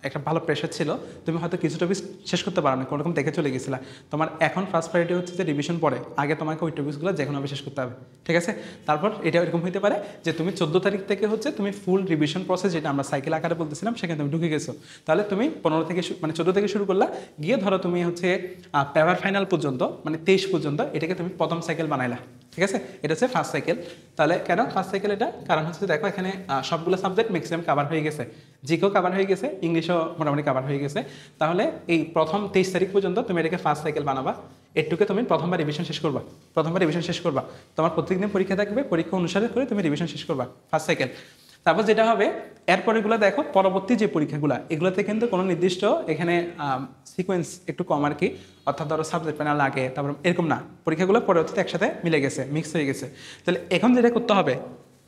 একটা ভালো প্রেশার ছিল, তুমি হয়তো কিছু টপিক শেষ করতে পারো না, কোনোরকম দেখে চলে গেছিলা। তোমার এখন ফার্স্ট প্রায়োরিটি হচ্ছে যে রিভিশন পরে আগে তোমাকে ওই টপিকসগুলো যে কোনোভাবে শেষ করতে হবে, ঠিক আছে? তারপর এটা এরকম হতে পারে যে তুমি 14 তারিখ থেকে হচ্ছে তুমি ফুল রিভিশন প্রসেস, যেটা আমরা সাইকেল আকারে বলতেছিলাম, সেখানে তুমি ঢুকে গেছো। তাহলে তুমি 15 থেকে মানে 14 থেকে শুরু করলা, গিয়ে ধরো তুমি হচ্ছে পেপার ফাইনাল পর্যন্ত মানে 23 পর্যন্ত এটাকে তুমি প্রথম সাইকেল বানাইলা, ঠিক আছে? এটা হচ্ছে ফার্স্ট সাইকেল। তাহলে কেন ফার্স্ট সাইকেল? এটা কারণ হচ্ছে দেখো এখানে সবগুলো সাবজেক্ট ম্যাক্সিমাম কভার হয়ে গেছে, জিকেও কভার হয়ে গেছে, ইংলিশও মোটামুটি কভার হয়ে গেছে। তাহলে এই প্রথম 23 তারিখ পর্যন্ত তুমি এটাকে ফার্স্ট সাইকেল বানাবা। এটুকে তুমি প্রথমবার রিভিশন শেষ করবা, তোমার প্রত্যেকদিন পরীক্ষা থাকবে, পরীক্ষা অনুসারে করে তুমি রিভিশন শেষ করবা ফার্স্ট সাইকেল। তারপর যেটা হবে এরপর এগুলো দেখো, পরবর্তী যে পরীক্ষাগুলো এগুলোতে কিন্তু কোনো নির্দিষ্ট এখানে সিকোয়েন্স একটু কম আর কি, অর্থাৎ ধরো সাবজেক্ট প্যানেল আগে তারপর এরকম না, পরীক্ষাগুলো পরবর্তীতে একসাথে মিলে গেছে, মিক্স হয়ে গেছে। তাহলে এখন যেটা করতে হবে,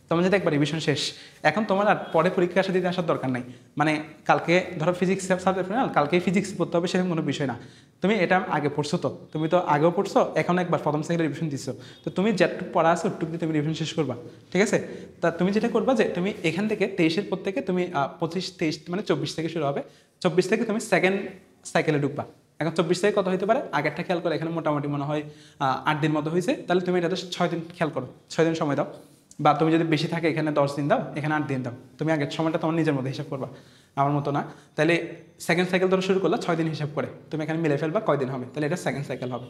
তোমার যদি একবার রিভিশন শেষ, এখন তোমার আর পরে পরীক্ষা দিতে আসার দরকার নাই। মানে কালকে ধরো ফিজিক্স সাবজেক্ট প্যানেল, কালকেই ফিজিক্স পড়তে হবে সেরকম কোনো বিষয় না। তুমি এটা আগে পড়ছো, তো তুমি তো আগেও পড়ছো, এখন একবার প্রথম সাইকেল রিভিশন দিচ্ছ, তো তুমি যেটুকু পড়া আছে ওটুকু দিয়ে তুমি রিভিশন শেষ করবা, ঠিক আছে? তা তুমি যেটা করবা যে তুমি এখান থেকে 23-এর পর থেকে তুমি 25, 23 মানে 24 থেকে শুরু হবে, 24 থেকে তুমি সেকেন্ড সাইকেলে ঢুকবা। এখন 24 থেকে কত হতে পারে আগেরটা খেয়াল করো, এখানে মোটামুটি মনে হয় 8 দিন মতো হয়েছে, তাহলে তুমি এটাতে 6 দিন খেয়াল করো, 6 দিন সময় দাও। বা তুমি যদি বেশি থাকে এখানে 10 দিন দাও, এখানে 8 দিন দাও। তুমি আগের সময়টা তোমার নিজের মধ্যে হিসাব করবা, আমার মতো না। তাহলে সেকেন্ড সাইকেল ধরো শুরু করলা, 6 দিন হিসাব করে তুমি এখানে মিলে ফেলবা কয় দিন হবে, তাহলে এটা সেকেন্ড সাইকেল হবে।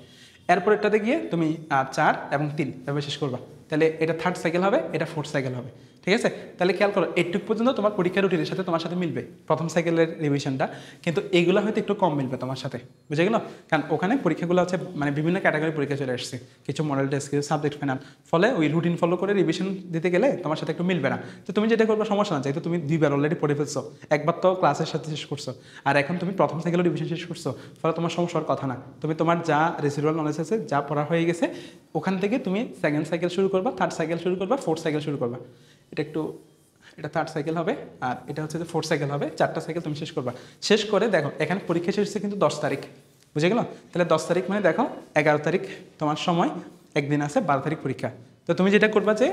এরপর এটাতে গিয়ে তুমি 4 এবং 3 এভাবে শেষ করবা, তাহলে এটা থার্ড সাইকেল হবে, এটা ফোর্থ সাইকেল হবে, ঠিক আছে? তাহলে খেয়াল করো এইটুক পর্যন্ত তোমার পরীক্ষার রুটিনের সাথে তোমার সাথে মিলবে প্রথম সাইকেলের রিভিশনটা, কিন্তু এইগুলো হয়তো একটু কম মিলবে তোমার সাথে, বুঝে গেল? কারণ ওখানে পরীক্ষাগুলো হচ্ছে মানে বিভিন্ন ক্যাটাগরি পরীক্ষা চলে আসছে, কিছু মডেল টেস্ট, কিছু সাবজেক্ট ফাইনাল, ফলে ওই রুটিন ফলো করে রিভিশন দিতে গেলে তোমার সাথে একটু মিলবে না। তো তুমি যেটা করবে সমস্যা না, যেহেতু তুমি 2বার অলরেডি পড়ে ফেলছো, একবার তো ক্লাসের সাথে শেষ করছো, আর এখন তুমি প্রথম সাইকেলের রিভিশন শেষ করছো, ফলে তোমার সমস্যার কথা না। তুমি তোমার যা রেসিডুয়াল নলেজ আছে, যা পড়া হয়ে গেছে, ওখান থেকে তুমি সেকেন্ড সাইকেল শুরু করবা, থার্ড সাইকেল শুরু করবা, ফোর্থ সাইকেল শুরু করবা। এটা থার্ড সাইকেল হবে, আর এটা হচ্ছে যে ফোর্থ সাইকেল হবে। 4টা সাইকেল তুমি শেষ করবা। শেষ করে দেখো এখানে পরীক্ষা শেষ হচ্ছে কিন্তু 10 তারিখ, বুঝে গেল? তাহলে 10 তারিখ মানে দেখো 11 তারিখ তোমার সময়, একদিন আছে, 12 তারিখ পরীক্ষা। তো তুমি যেটা করবা যে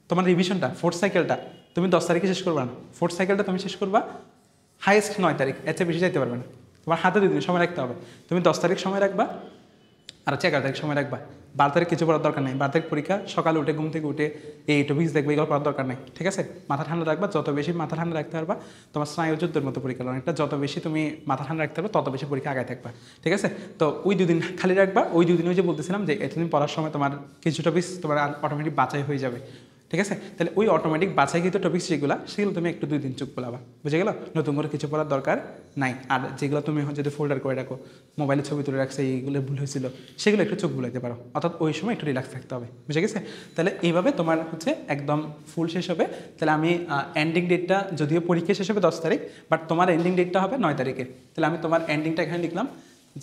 তোমার রিভিশনটা ফোর্থ সাইকেলটা তুমি 10 তারিখে শেষ করবা না, ফোর্থ সাইকেলটা তুমি শেষ করবা হাইয়েস্ট 9 তারিখ, এর চেয়ে বেশি যাইতে পারবে না। তোমার হাতে 2 দিন সময় রাখতে হবে। তুমি 10 তারিখ সময় রাখবা, আর হচ্ছে 11 তারিখ সময় রাখবা। 12 তারিখ কিছু পড়ার দরকার নেই, 12 তারিখ পরীক্ষা, সকালে উঠে ঘুম থেকে উঠে এই টপিক্স দেখবে, এগুলো পড়ার দরকার নেই, ঠিক আছে? মাথা ঠান্ডা রাখবা, যত বেশি মাথা ঠান্ডা রাখতে পারবা, তোমার স্নায়ু যুদ্ধের মতো পরীক্ষা অনেকটা, যত বেশি তুমি মাথা ঠান্ডা রাখতে পারবে তত বেশি পরীক্ষা আগায় থাকবা, ঠিক আছে? তো ওই 2 দিন খালি রাখবা। ওই 2 দিন ওই যে বলতেছিলাম যে এতদিন পড়ার সময় তোমার কিছু টপিক্স তোমার অটোমেটিক বাছাই হয়ে যাবে, ঠিক আছে? তাহলে ওই অটোমেটিক বাছাইকৃত টপিক্স সেগুলো তুমি একটু 2 দিন চুপ বলাবা, বুঝে গেল? নতুন করে কিছু পড়ার দরকার নাই। আর যেগুলো তুমি যদি ফোল্ডার করে রাখো, মোবাইলে ছবি তুলে রাখছে, এইগুলো ভুল হয়েছিল, সেগুলো একটু চোখ বুলাইতে পারো, অর্থাৎ ওই সময় একটু রিল্যাক্স থাকতে হবে, বুঝে গেছে? তাহলে এইভাবে তোমার হচ্ছে একদম ফুল শেষ হবে। তাহলে আমি এন্ডিং ডেটটা, যদিও পরীক্ষা শেষ হবে 10 তারিখ, বাট তোমার এন্ডিং ডেটটা হবে 9 তারিখে। তাহলে আমি তোমার এন্ডিংটা এখানে লিখলাম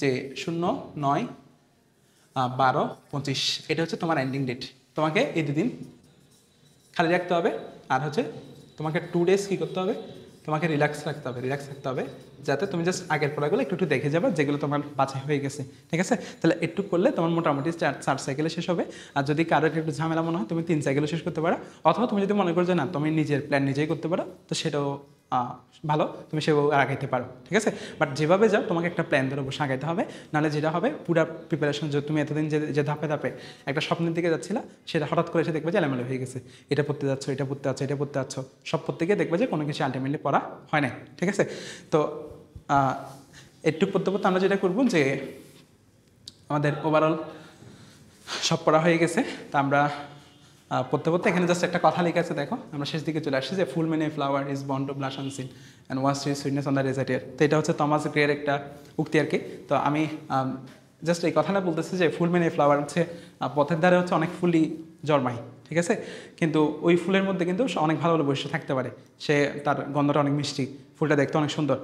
যে 0-9-12-25, এটা হচ্ছে তোমার এন্ডিং ডেট। তোমাকে এই 2 দিন খালি রাখতে হবে। আর হচ্ছে তোমাকে 2 ডেজ কী করতে হবে, তোমাকে রিল্যাক্স রাখতে হবে যাতে তুমি জাস্ট আগের পড়াগুলো একটু একটু দেখে যাবে যেগুলো তোমার বাছাই হয়ে গেছে, ঠিক আছে? তাহলে একটু করলে তোমার মোটামুটি 4 সাইকেলে শেষ হবে। আর যদি কারোর একটু ঝামেলা মনে হয় তুমি 3 সাইকেলে শেষ করতে পারো, অথবা তুমি যদি মনে করো যে না তুমি নিজের প্ল্যান নিজেই করতে পারো, তো সেটাও ভালো, তুমি সেভাবে আগাইতে পারো, ঠিক আছে? বাট যেভাবে যাও তোমাকে একটা প্ল্যান ধরে বসে আগাইতে হবে, নাহলে যেটা হবে পুরো প্রিপারেশন যে তুমি এতদিন যে ধাপে ধাপে একটা স্বপ্নের দিকে যাচ্ছিলা, সেটা হঠাৎ করে এসে দেখবে যে এলোমেলো হয়ে গেছে। এটা পড়তে যাচ্ছ, এটা পড়তে যাচ্ছ, এটা পড়তে যাচ্ছ, সব পড়তে গিয়ে দেখবে যে কোনো কিছু আলটিমেটলি পড়া হয় না, ঠিক আছে? তো একটু পড়তে পড়তে আমরা যেটা করবো যে আমাদের ওভারঅল সব পড়া হয়ে গেছে। তা আমরা পড়তে পড়তে এখানে জাস্ট একটা কথা লেখা আছে, দেখো আমরা শেষ দিকে চলে আসছি যে full many a flower is born to blush unseen and was sweetness on the dessert air. তো এটা হচ্ছে থমাস গ্রের একটা উক্তি আর কি। তো আমি জাস্ট এই কথাটা বলতেছি যে ফুল মেন এ ফ্লাওয়ার হচ্ছে পথের ধারে হচ্ছে অনেক ফুলই জন্মায়, ঠিক আছে? কিন্তু ওই ফুলের মধ্যে কিন্তু অনেক ভালো ভালো বৈশিষ্ট্য থাকতে পারে, সে তার গন্ধটা অনেক মিষ্টি, ফুলটা দেখতে অনেক সুন্দর।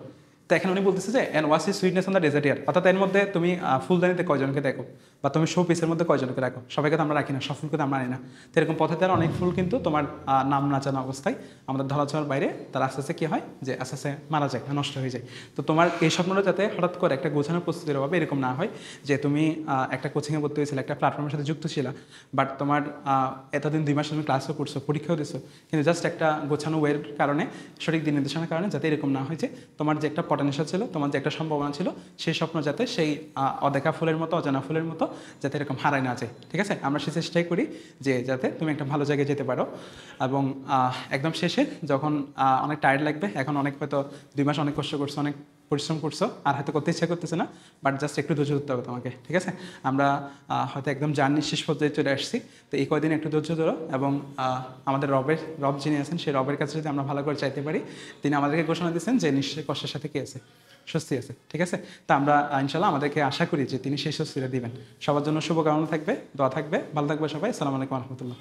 তো এখানে উনি বলতেছে যে and was is sweetness on the dessert air, অর্থাৎ এর মধ্যে তুমি ফুলদানিতে কয়জনকে দেখো বা তুমি শো পিসের মধ্যে কয়জনকে রাখো, সবাইকে তো আমরা রাখি না, সব ফুলকে তো আমরা আনি না। তো এরকম পথে তার অনেক ফুল কিন্তু তোমার নাম না জানা অবস্থায় আমাদের ধরাছোঁয়ার বাইরে তার আস্তে আস্তে কী হয় যে আস্তে আস্তে মারা যায়, নষ্ট হয়ে যায়। তো তোমার এই স্বপ্নটা যাতে হঠাৎ করে একটা গোছানোর প্রস্তুতির অভাবে এরকম না হয় যে তুমি একটা কোচিংয়ে ভর্তি হয়েছিলে, একটা প্ল্যাটফর্মের সাথে যুক্ত ছিল, বাট তোমার এতদিন 2 মাস তুমি ক্লাসও করছো, পরীক্ষাও দিছো, কিন্তু জাস্ট একটা গোছানো ওয়ের কারণে, সঠিক দিক নির্দেশনার কারণে যাতে এরকম না হয় যে তোমার যে একটা পটেনশিয়াল ছিল, তোমার যে একটা সম্ভাবনা ছিল, সেই স্বপ্ন যাতে সেই অদেখা ফুলের মতো, অজানা ফুলের মতো যাতে এরকম হারায় না যায়, ঠিক আছে? আমরা সে চেষ্টাই করি যে যাতে তুমি একটা ভালো জায়গায় যেতে পারো। এবং একদম শেষে যখন অনেক টায়ার্ড লাগবে, এখন অনেক হয়তো 2 মাস অনেক কষ্ট করছো, অনেক পরিশ্রম করছো, আর হয়তো করতে ইচ্ছা করতেছে না, বাট জাস্ট একটু ধৈর্য ধরতে হবে তোমাকে, ঠিক আছে? আমরা হয়তো একদম জার্নির শেষ পর্যায়ে চলে আসছি। তো এই কয়দিন একটু ধৈর্য ধরো এবং আমাদের রব যিনি আছেন, সেই রবের কাছে যদি আমরা ভালো করে চাইতে পারি, তিনি আমাদেরকে ঘোষণা দিয়েছেন যে নিশ্চয়ই কষ্টের সাথে কি আছে, স্বস্তি আছে, ঠিক আছে? তা আমরা ইনশাল্লাহ আমাদেরকে আশা করি যে তিনি সেই স্বস্তিটা দিবেন। সবার জন্য শুভকামনা থাকবে, দোয়া থাকবে, ভালো থাকবে সবাই। আসসালামু আলাইকুম রহমতুল্লাহ।